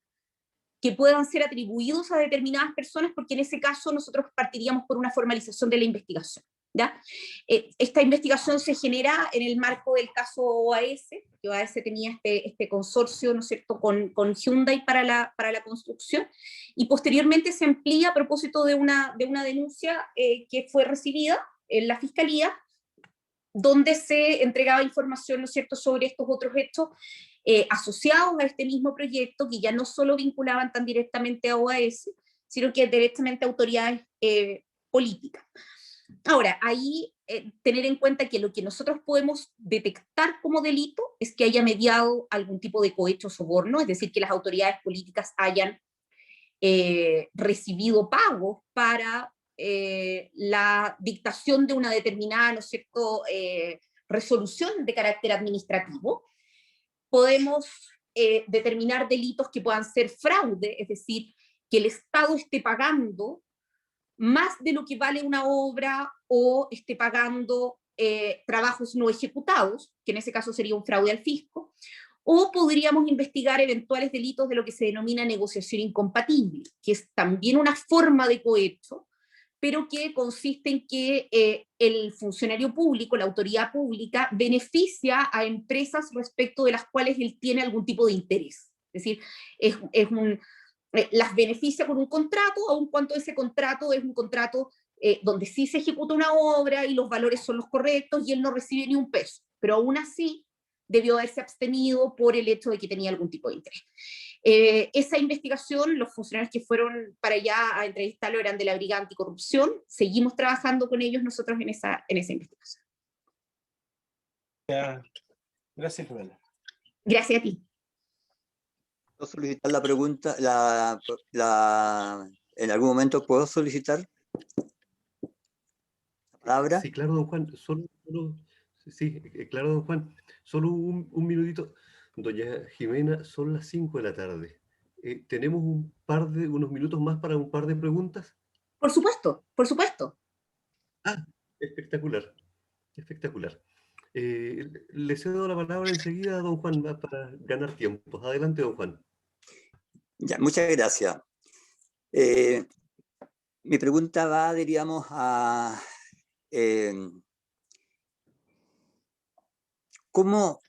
B: que puedan ser atribuidos a determinadas personas, porque en ese caso nosotros partiríamos por una formalización de la investigación, ¿ya? Esta investigación se genera en el marco del caso OAS, que OAS tenía este consorcio, ¿no es cierto?, con Hyundai para la construcción, y posteriormente se amplía a propósito de una denuncia que fue recibida en la Fiscalía, donde se entregaba información, ¿no es cierto?, sobre estos otros hechos asociados a este mismo proyecto, que ya no solo vinculaban tan directamente a OAS, sino que directamente a autoridades políticas. Ahora, ahí tener en cuenta que lo que nosotros podemos detectar como delito es que haya mediado algún tipo de cohecho o soborno, es decir, que las autoridades políticas hayan recibido pagos para la dictación de una determinada, ¿no es cierto?, resolución de carácter administrativo. Podemos determinar delitos que puedan ser fraude, es decir, que el Estado esté pagando más de lo que vale una obra o esté pagando trabajos no ejecutados, que en ese caso sería un fraude al fisco, o podríamos investigar eventuales delitos de lo que se denomina negociación incompatible, que es también una forma de cohecho, pero que consiste en que el funcionario público, la autoridad pública, beneficia a empresas respecto de las cuales él tiene algún tipo de interés. Es decir, las beneficia con un contrato, aun cuando ese contrato es un contrato donde sí se ejecuta una obra y los valores son los correctos y él no recibe ni un peso, pero aún así debió haberse abstenido por el hecho de que tenía algún tipo de interés. Esa investigación, los funcionarios que fueron para allá a entrevistarlo eran de la Brigada Anticorrupción, seguimos trabajando con ellos nosotros en esa investigación.
H: Gracias, Jimena.
B: Gracias a ti.
I: ¿Puedo solicitar la pregunta? ¿En algún momento puedo solicitar la palabra?
E: Sí, claro, don Juan. Sí, claro, don Juan. Solo un minutito. Doña Jimena, son las 5 de la tarde. ¿Tenemos unos minutos más para un par de preguntas?
B: Por supuesto, por supuesto.
E: Ah, espectacular, espectacular. Le cedo la palabra enseguida a don Juan para ganar tiempo. Adelante, don Juan.
I: Ya, muchas gracias. Mi pregunta va, diríamos, a ¿cómo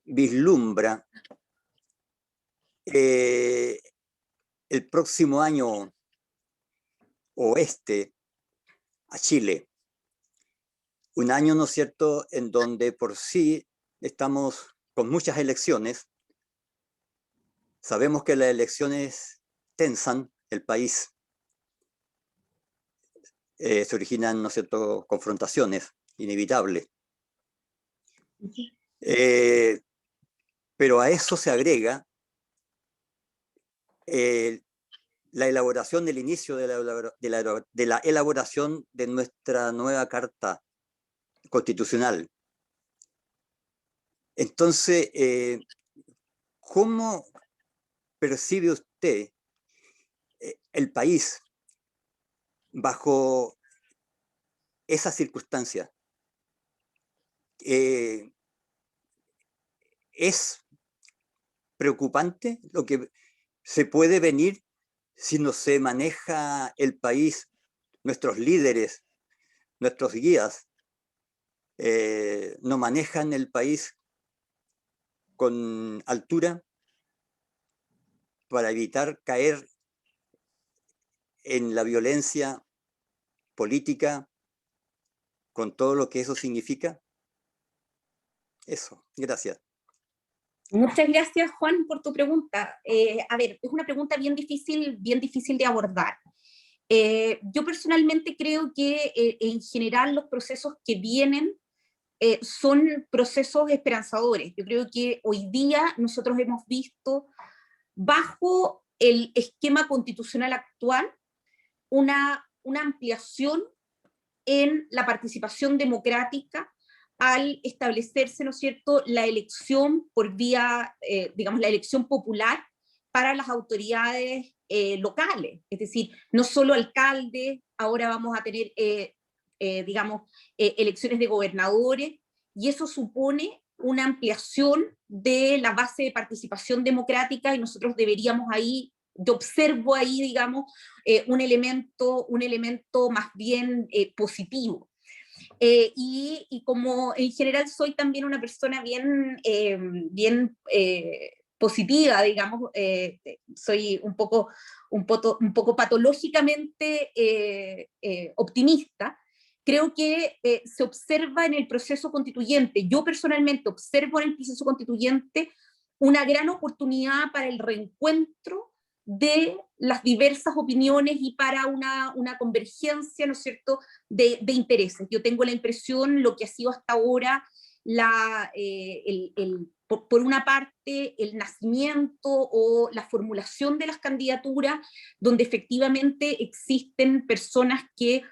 I: vislumbra el próximo año oeste a Chile? Un año, ¿no es cierto?, en donde por sí estamos con muchas elecciones. Sabemos que las elecciones tensan el país. Se originan, ¿no es cierto?, confrontaciones inevitables. Pero a eso se agrega la elaboración del inicio de la elaboración de nuestra nueva Carta Constitucional. Entonces, ¿cómo percibe usted el país bajo esas circunstancias? ¿Es preocupante lo que se puede venir si no se maneja el país, nuestros líderes, nuestros guías, no manejan el país con altura para evitar caer en la violencia política, con todo lo que eso significa? Eso, gracias.
B: Muchas gracias, Juan, por tu pregunta. A ver, es una pregunta bien difícil de abordar. Yo personalmente creo que en general los procesos que vienen son procesos esperanzadores. Yo creo que hoy día nosotros hemos visto, bajo el esquema constitucional actual, una ampliación en la participación democrática al establecerse, ¿no es cierto?, la elección por vía, digamos, la elección popular para las autoridades locales. Es decir, no solo alcaldes, ahora vamos a tener, digamos, elecciones de gobernadores, y eso supone una ampliación de la base de participación democrática, y nosotros deberíamos ahí, yo observo ahí, digamos, un elemento más bien positivo. Y como en general soy también una persona bien positiva, digamos, soy un poco patológicamente optimista, creo que se observa en el proceso constituyente, yo personalmente observo en el proceso constituyente una gran oportunidad para el reencuentro de las diversas opiniones y para una convergencia, ¿no es cierto?, de intereses. Yo tengo la impresión, lo que ha sido hasta ahora, por una parte, el nacimiento o la formulación de las candidaturas, donde efectivamente existen personas que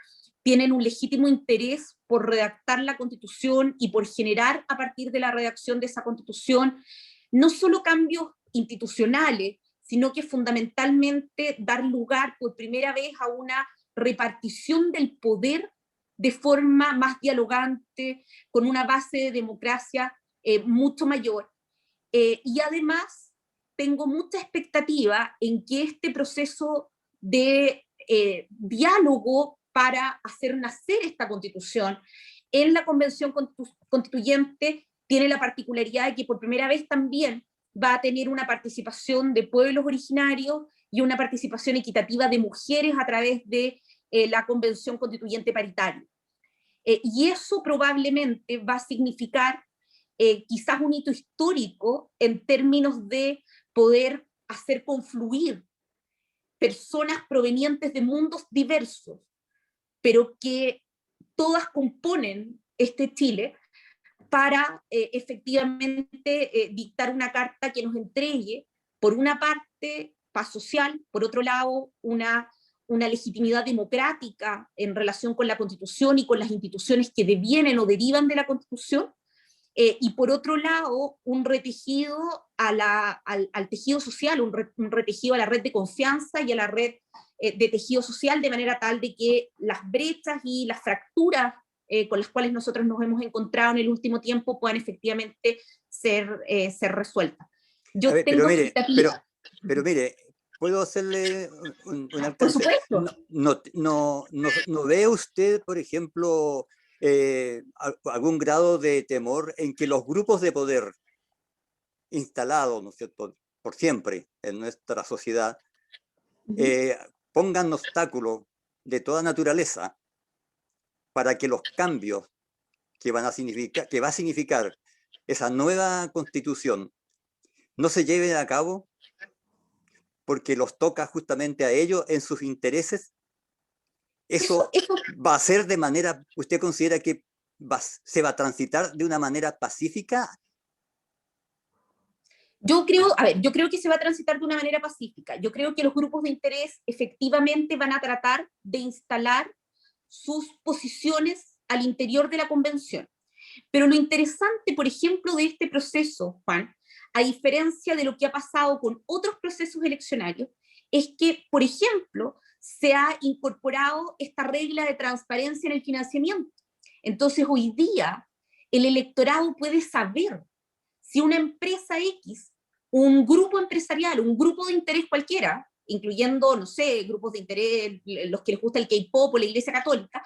B: tienen un legítimo interés por redactar la Constitución y por generar a partir de la redacción de esa Constitución no solo cambios institucionales, sino que fundamentalmente dar lugar por primera vez a una repartición del poder de forma más dialogante, con una base de democracia mucho mayor. Y además tengo mucha expectativa en que este proceso de diálogo para hacer nacer esta Constitución en la Convención Constituyente tiene la particularidad de que por primera vez también va a tener una participación de pueblos originarios y una participación equitativa de mujeres a través de la Convención Constituyente Paritaria. Y eso probablemente va a significar quizás un hito histórico en términos de poder hacer confluir personas provenientes de mundos diversos, pero que todas componen este Chile, para efectivamente dictar una carta que nos entregue, por una parte, paz social, por otro lado, una legitimidad democrática en relación con la Constitución y con las instituciones que devienen o derivan de la Constitución, y por otro lado, un retejido al tejido social, un retejido a la red de confianza y a la red de tejido social, de manera tal de que las brechas y las fracturas con las cuales nosotros nos hemos encontrado en el último tiempo puedan efectivamente ser resueltas. Yo
I: ver,
B: tengo
I: pero mire, ¿puedo hacerle un
B: Por
I: alcance?
B: supuesto.
I: ¿No ve usted, por ejemplo, algún grado de temor en que los grupos de poder instalados, ¿no es cierto?, por siempre en nuestra sociedad, pongan obstáculos de toda naturaleza para que los cambios que va a significar esa nueva Constitución no se lleven a cabo porque los toca justamente a ellos en sus intereses? ¿Eso va a ser de manera, usted considera que se va a transitar de una manera pacífica?
B: Yo creo que se va a transitar de una manera pacífica. Yo creo que los grupos de interés efectivamente van a tratar de instalar sus posiciones al interior de la convención. Pero lo interesante, por ejemplo, de este proceso, Juan, a diferencia de lo que ha pasado con otros procesos eleccionarios, es que, por ejemplo, se ha incorporado esta regla de transparencia en el financiamiento. Entonces, hoy día, el electorado puede saber si una empresa X, un grupo empresarial, un grupo de interés cualquiera, incluyendo, no sé, grupos de interés, los que les gusta el K-pop o la Iglesia Católica,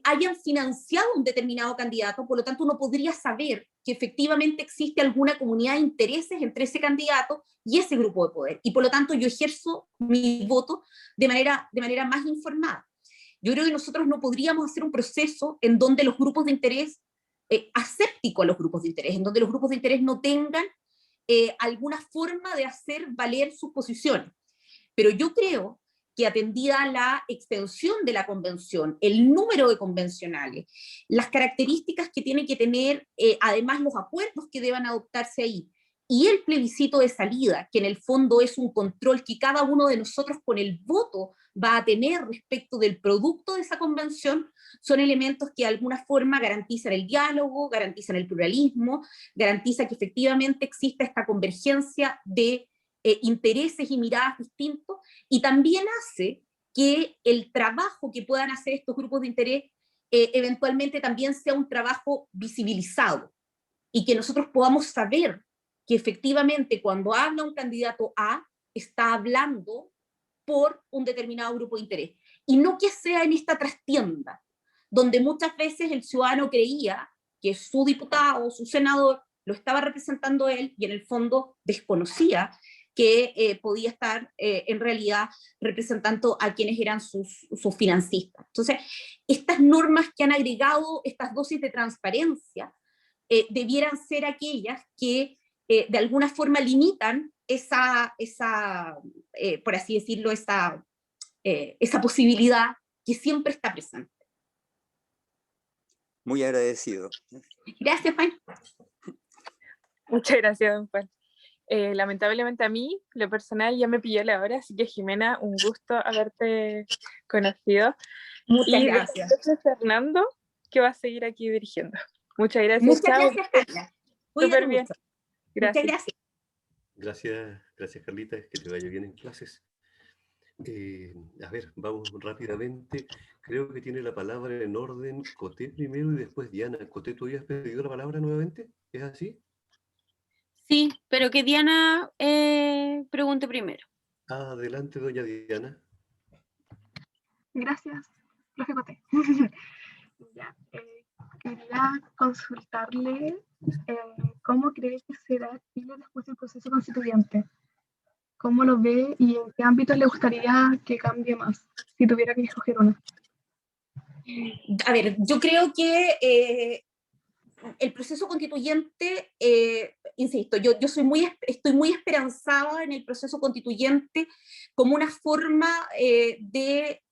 B: hayan financiado un determinado candidato, por lo tanto uno podría saber que efectivamente existe alguna comunidad de intereses entre ese candidato y ese grupo de poder, y por lo tanto yo ejerzo mi voto de manera más informada. Yo creo que nosotros no podríamos hacer un proceso en donde los grupos de interés, aséptico a los grupos de interés, en donde los grupos de interés no tengan alguna forma de hacer valer sus posiciones. Pero yo creo que atendida la extensión de la convención, el número de convencionales, las características que tiene que tener, además los acuerdos que deban adoptarse ahí, y el plebiscito de salida, que en el fondo es un control que cada uno de nosotros con el voto va a tener respecto del producto de esa convención, son elementos que de alguna forma garantizan el diálogo, garantizan el pluralismo, garantizan que efectivamente exista esta convergencia de intereses y miradas distintos, y también hace que el trabajo que puedan hacer estos grupos de interés eventualmente también sea un trabajo visibilizado, y que nosotros podamos saber que efectivamente cuando habla un candidato A, está hablando por un determinado grupo de interés, y no que sea en esta trastienda, donde muchas veces el ciudadano creía que su diputado, su senador, lo estaba representando él, y en el fondo desconocía que podía estar en realidad representando a quienes eran sus financistas. Entonces, estas normas que han agregado estas dosis de transparencia debieran ser aquellas que de alguna forma limitan por así decirlo, esa posibilidad que siempre está presente.
I: Muy agradecido.
B: Gracias, Juan.
C: Muchas gracias, don Juan. Lamentablemente a mí, lo personal, ya me pilló la hora, así que Jimena, un gusto haberte conocido.
B: Muchas
C: y
B: gracias.
C: Gracias, Fernando, que va a seguir aquí dirigiendo. Muchas gracias.
B: Muchas
C: Chao.
B: gracias, Carla.
C: Súper bien.
B: Mucho.
C: Gracias.
B: Muchas gracias.
E: Gracias Carlita, que te vaya bien en clases. A ver, vamos rápidamente. Creo que tiene la palabra en orden Coté primero y después Diana. Coté, ¿tú habías pedido la palabra nuevamente? ¿Es así?
F: Sí, pero que Diana pregunte primero.
E: Adelante, doña Diana.
J: Gracias, profe Coté. Ya, quería consultarle cómo cree que será Chile después del proceso constituyente. ¿Cómo lo ve y en qué ámbitos le gustaría que cambie más, si tuviera que escoger uno?
B: A ver, yo creo que el proceso constituyente, insisto, yo estoy muy esperanzada en el proceso constituyente como una forma de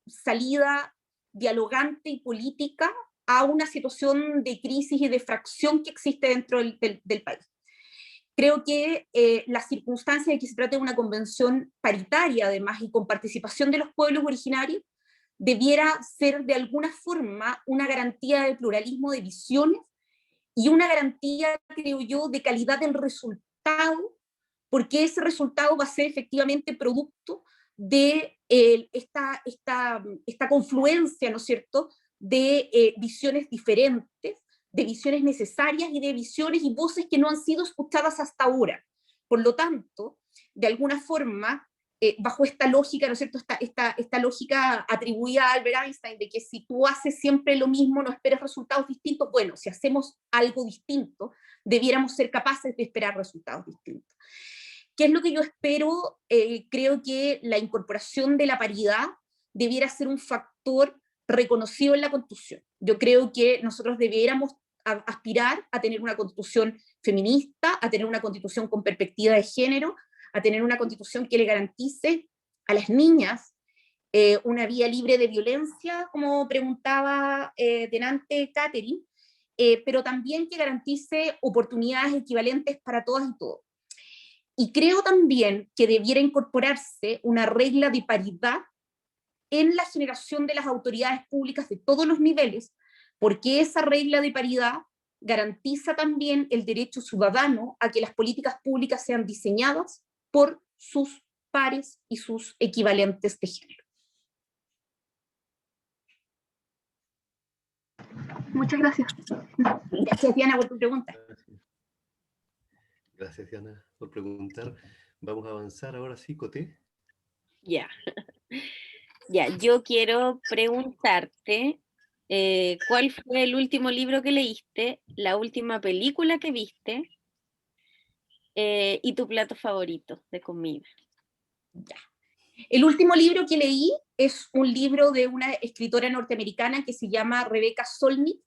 B: salida dialogante y política a una situación de crisis y de fracción que existe dentro del país. Creo que las circunstancias de que se trate de una convención paritaria, además, y con participación de los pueblos originarios, debiera ser de alguna forma una garantía de pluralismo de visiones y una garantía, creo yo, de calidad del resultado, porque ese resultado va a ser efectivamente producto de esta confluencia, ¿no es cierto?, de visiones diferentes, de visiones necesarias y de visiones y voces que no han sido escuchadas hasta ahora. Por lo tanto, de alguna forma, bajo esta lógica, ¿no es cierto?, esta lógica atribuida a Albert Einstein, de que si tú haces siempre lo mismo, no esperes resultados distintos. Bueno, si hacemos algo distinto, debiéramos ser capaces de esperar resultados distintos. ¿Qué es lo que yo espero? Creo que la incorporación de la paridad debiera ser un factor reconocido en la Constitución. Yo creo que nosotros debiéramos aspirar a tener una Constitución feminista, a tener una Constitución con perspectiva de género, a tener una Constitución que le garantice a las niñas una vía libre de violencia, como preguntaba delante Catherine, pero también que garantice oportunidades equivalentes para todas y todos. Y creo también que debiera incorporarse una regla de paridad en la generación de las autoridades públicas de todos los niveles, porque esa regla de paridad garantiza también el derecho ciudadano a que las políticas públicas sean diseñadas por sus pares y sus equivalentes de género.
J: Muchas gracias.
B: Gracias, Diana, por tu pregunta.
E: Gracias, Diana, por preguntar. Vamos a avanzar ahora sí, Coté.
F: Ya. Ya, yo quiero preguntarte ¿Cuál fue el último libro que leíste, la última película que viste y tu plato favorito de comida?
B: Ya. El último libro que leí es un libro de una escritora norteamericana que se llama Rebecca Solnit,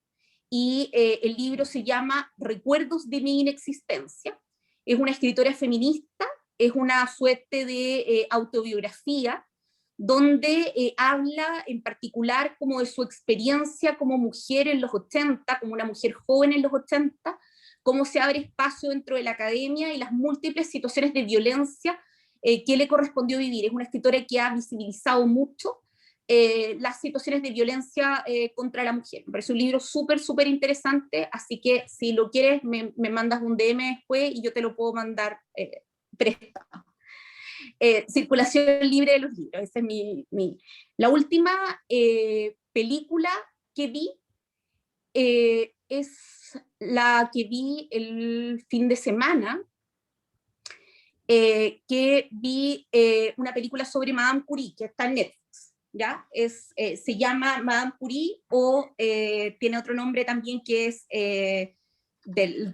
B: y el libro se llama Recuerdos de mi inexistencia. Es una escritora feminista, es una suerte de autobiografía donde habla en particular como de su experiencia como mujer en los 80, como una mujer joven en los 80, cómo se abre espacio dentro de la academia y las múltiples situaciones de violencia que le correspondió vivir. Es una escritora que ha visibilizado mucho las situaciones de violencia contra la mujer. Me parece un libro súper, súper interesante, así que si lo quieres me mandas un DM después y yo te lo puedo mandar prestado. Circulación libre de los libros, esa es La última película que vi es la que vi el fin de semana, que vi una película sobre Madame Curie, que está en Netflix, ¿ya? Se llama Madame Curie, o tiene otro nombre también que es del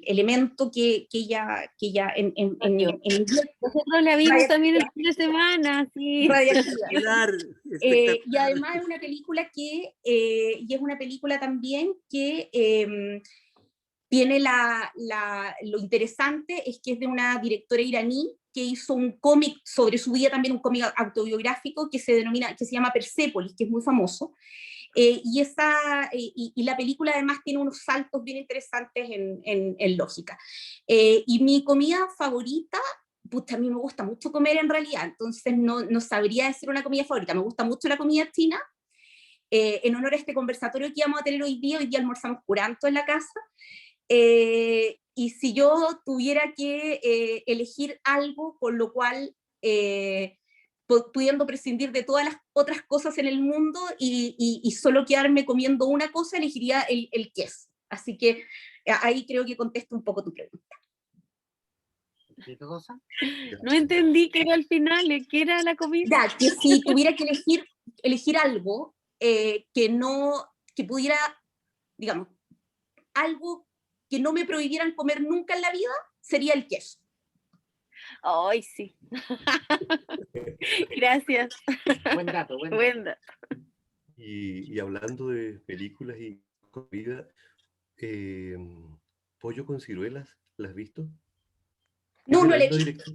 B: elemento que ella en inglés.
F: Nosotros la vimos también el fin de semana, sí.
B: Espectacular, y además es una película que, y es una película también que tiene lo interesante es que es de una directora iraní que hizo un cómic sobre su vida, también un cómic autobiográfico que se llama Persépolis, que es muy famoso. Y la película además tiene unos saltos bien interesantes en lógica. Y mi comida favorita, pues a mí me gusta mucho comer en realidad, entonces no sabría decir una comida favorita. Me gusta mucho la comida china. En honor a este conversatorio que íbamos a tener hoy día almorzamos curanto en la casa. Y si yo tuviera que elegir algo con lo cual pudiendo prescindir de todas las otras cosas en el mundo y solo quedarme comiendo una cosa, elegiría el queso. Así que ahí creo que contesto un poco tu pregunta.
F: No entendí qué era al final, qué era la comida.
B: Ya, que si tuviera que elegir algo que pudiera, digamos, algo que no me prohibieran comer nunca en la vida, sería el queso.
F: Ay, sí. Gracias.
K: Buen dato.
E: Y hablando de películas y comida, Pollo con ciruelas, ¿la has visto?
B: No la he visto.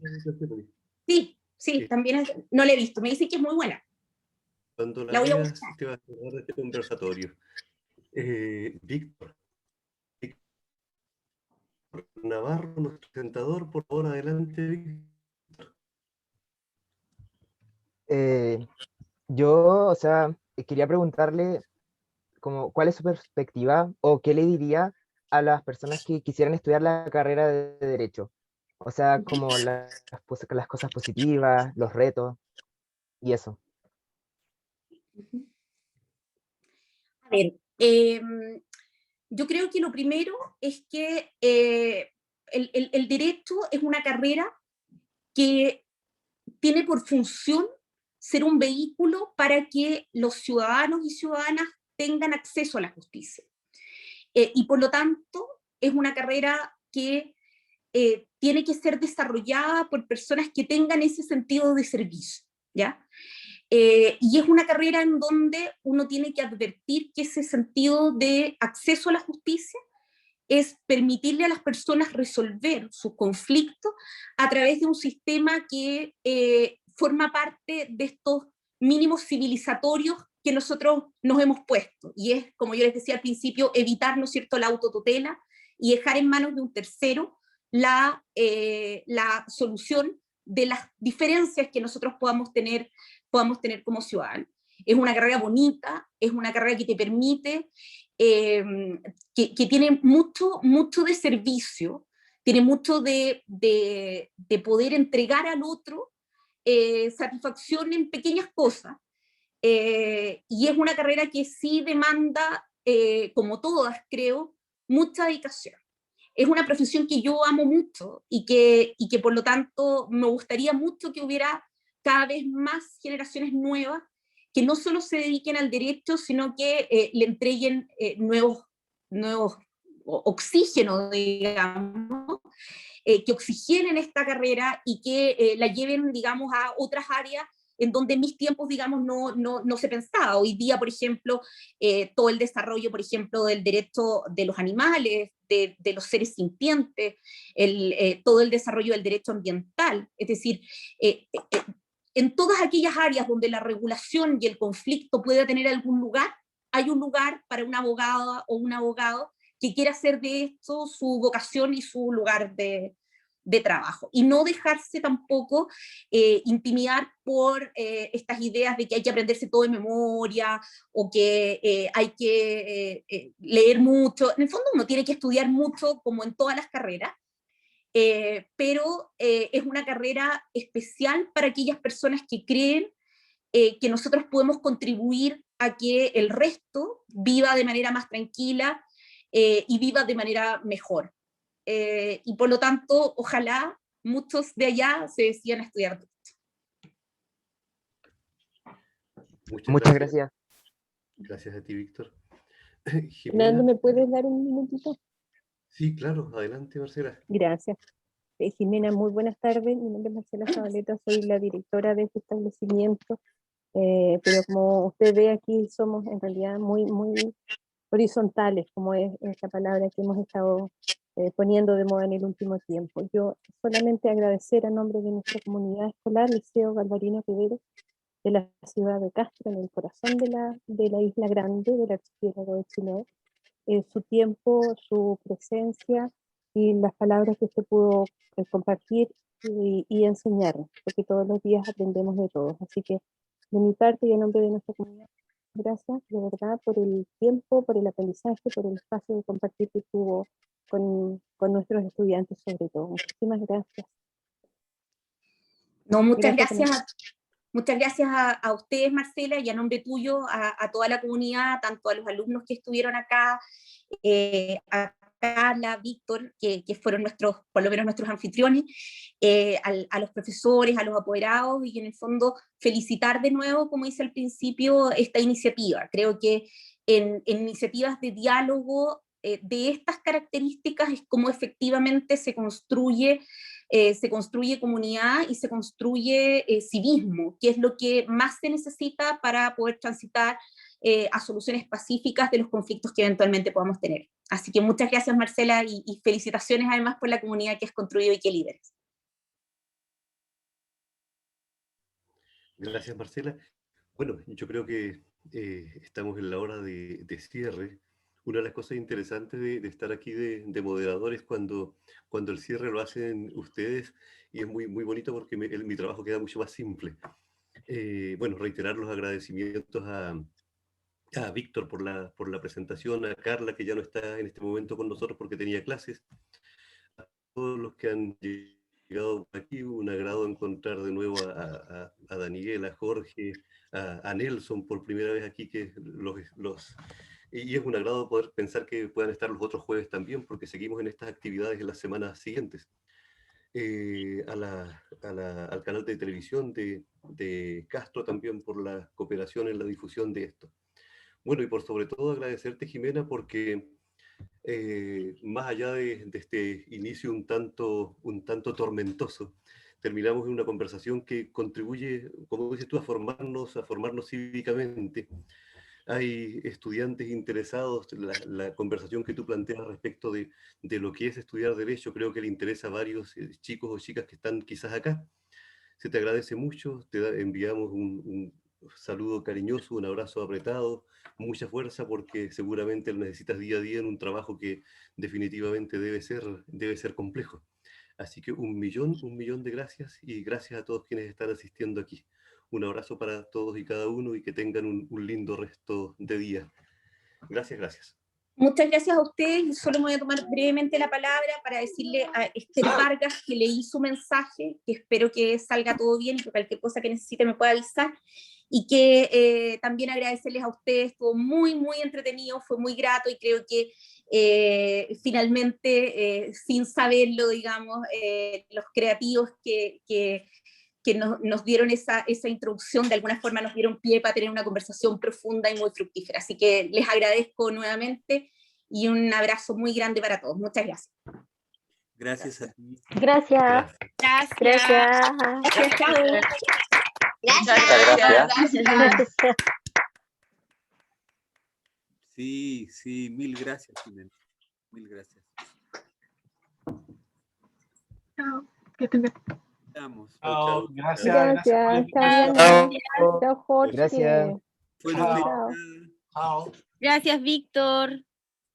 B: Sí, también no la he visto. Me dicen que es muy buena.
E: Cuando la veas, te vas a acordar de este conversatorio. Víctor Navarro, nuestro presentador, por favor, adelante, Víctor.
A: Yo, o sea, quería preguntarle cuál es su perspectiva o qué le diría a las personas que quisieran estudiar la carrera de Derecho. O sea, como las cosas positivas, los retos y eso.
B: A ver, yo creo que lo primero es que el derecho es una carrera que tiene por función ser un vehículo para que los ciudadanos y ciudadanas tengan acceso a la justicia. Y por lo tanto, es una carrera que tiene que ser desarrollada por personas que tengan ese sentido de servicio, ¿ya? Y es una carrera en donde uno tiene que advertir que ese sentido de acceso a la justicia es permitirle a las personas resolver sus conflictos a través de un sistema que forma parte de estos mínimos civilizatorios que nosotros nos hemos puesto, y es, como yo les decía al principio, evitar, ¿no es cierto?, la autotutela y dejar en manos de un tercero la solución de las diferencias que nosotros podamos tener como ciudadanos. Es una carrera bonita, es una carrera que te permite, que tiene mucho de servicio, tiene mucho de poder entregar al otro satisfacción en pequeñas cosas, y es una carrera que sí demanda, como todas creo, mucha dedicación. Es una profesión que yo amo mucho y que por lo tanto me gustaría mucho que hubiera cada vez más generaciones nuevas que no solo se dediquen al derecho, sino que le entreguen nuevos oxígeno, digamos, que oxigenen esta carrera y que la lleven, digamos, a otras áreas en donde en mis tiempos, digamos, no se pensaba. Hoy día, por ejemplo, todo el desarrollo, por ejemplo, del derecho de los animales, de los seres sintientes, todo el desarrollo del derecho ambiental, es decir, en todas aquellas áreas donde la regulación y el conflicto pueda tener algún lugar, hay un lugar para una abogada o un abogado que quiera hacer de esto su vocación y su lugar de trabajo. Y no dejarse tampoco intimidar por estas ideas de que hay que aprenderse todo de memoria o que hay que leer mucho. En el fondo uno tiene que estudiar mucho, como en todas las carreras, pero es una carrera especial para aquellas personas que creen que nosotros podemos contribuir a que el resto viva de manera más tranquila y viva de manera mejor. Y por lo tanto, ojalá muchos de allá se decidan a estudiar derecho.
A: Muchas gracias.
E: Gracias a ti, Víctor.
K: Fernando,
E: Jimena.
K: ¿me puedes dar un minutito?
E: Sí, claro, adelante, Marcela.
K: Gracias. Jimena, muy buenas tardes. Mi nombre es Marcela Zabaleta, soy la directora de este establecimiento. Pero como usted ve aquí, somos en realidad muy horizontales, como es la palabra que hemos estado poniendo de moda en el último tiempo. Yo solamente agradecer a nombre de nuestra comunidad escolar, Liceo Galvarino Quevedo, de la ciudad de Castro, en el corazón de la isla grande del archipiélago de Chiloé, su tiempo, su presencia y las palabras que usted pudo compartir y enseñar, porque todos los días aprendemos de todos. Así que de mi parte y en nombre de nuestra comunidad, gracias de verdad por el tiempo, por el aprendizaje, por el espacio de compartir que tuvo con nuestros estudiantes sobre todo. Muchísimas gracias.
B: No, muchas gracias. Muchas gracias a ustedes, Marcela, y a nombre tuyo, a toda la comunidad, tanto a los alumnos que estuvieron acá, a Carla, Víctor, que fueron por lo menos nuestros anfitriones, a los profesores, a los apoderados, y en el fondo felicitar de nuevo, como hice al principio, esta iniciativa. Creo que en iniciativas de diálogo de estas características es como efectivamente se construye comunidad y se construye civismo, que es lo que más se necesita para poder transitar a soluciones pacíficas de los conflictos que eventualmente podamos tener. Así que muchas gracias, Marcela, y felicitaciones además por la comunidad que has construido y que lideres.
E: Gracias, Marcela. Bueno, yo creo que estamos en la hora de cierre. Una de las cosas interesantes de estar aquí de moderadores cuando el cierre lo hacen ustedes, y es muy bonito porque mi trabajo queda mucho más simple. Bueno, reiterar los agradecimientos a Víctor por la presentación, a Carla, que ya no está en este momento con nosotros porque tenía clases, a todos los que han llegado aquí. Un agrado encontrar de nuevo a Daniel, a Jorge, a Nelson por primera vez aquí, que y es un agrado poder pensar que puedan estar los otros jueves también, porque seguimos en estas actividades en las semanas siguientes. Al canal de televisión de Castro también por la cooperación en la difusión de esto. Bueno, y por sobre todo agradecerte, Jimena, porque más allá de este inicio un tanto tormentoso, terminamos en una conversación que contribuye, como dices tú, a formarnos cívicamente. Hay estudiantes interesados. La conversación que tú planteas respecto de lo que es estudiar Derecho, creo que le interesa a varios chicos o chicas que están quizás acá. Se te agradece mucho, enviamos un saludo cariñoso, un abrazo apretado, mucha fuerza, porque seguramente lo necesitas día a día en un trabajo que definitivamente debe ser complejo. Así que un millón de gracias, y gracias a todos quienes están asistiendo aquí. Un abrazo para todos y cada uno, y que tengan un lindo resto de día. Gracias.
B: Muchas gracias a ustedes, y solo me voy a tomar brevemente la palabra para decirle a Esther Vargas que leí su mensaje, que espero que salga todo bien, y que cualquier cosa que necesite me pueda avisar, y que también agradecerles a ustedes. Estuvo muy entretenido, fue muy grato, y creo que finalmente, sin saberlo, digamos, los creativos que que nos dieron esa introducción, de alguna forma nos dieron pie para tener una conversación profunda y muy fructífera. Así que les agradezco nuevamente y un abrazo muy grande para todos. Muchas gracias.
D: Gracias a ti.
K: Gracias.
F: Gracias.
K: Gracias.
B: Gracias, chao.
L: Gracias.
D: Sí, sí, mil gracias, Jimena. Mil gracias.
J: Chao, que estén bien.
D: Estamos.
H: Chao, gracias.
K: Gracias. Chao,
A: Chao.
K: Diana. Chao, Jorge.
A: Gracias.
D: Fue
H: Chao.
D: una
H: Chao.
F: Gracias, Víctor.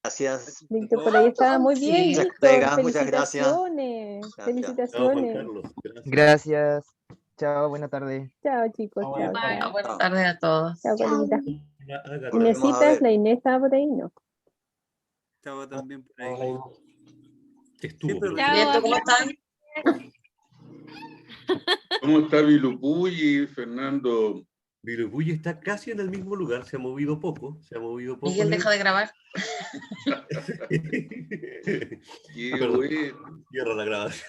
I: Gracias.
K: Víctor, por ahí estaba muy bien.
I: Muchas
K: Víctor,
I: pegas, muchas gracias.
K: felicitaciones.
I: Gracias.
K: Felicitaciones.
E: Juan Carlos. Gracias.
A: Gracias. Chao, buena tarde.
K: Chao, chicos.
H: Chao,
K: Chao,
H: buenas
K: chao.
L: Buenas tardes a todos.
K: Chao, Carlita.
E: Ágata.
I: Nos vemos a
K: Inesitas,
I: ver.
K: la Inés estaba por ahí, ¿no?
D: estaba también por ahí.
H: Hola.
E: Estuvo,
D: Siempre
E: pero-
F: Chao.
L: Bien, ¿cómo están?
M: ¿Cómo está Vilupuy y Fernando?
E: Vilupuy está casi en el mismo lugar, se ha movido poco.
L: Miguel, deja de grabar.
M: Qué
E: Perdón.
M: bueno.
E: Cierra la grabación.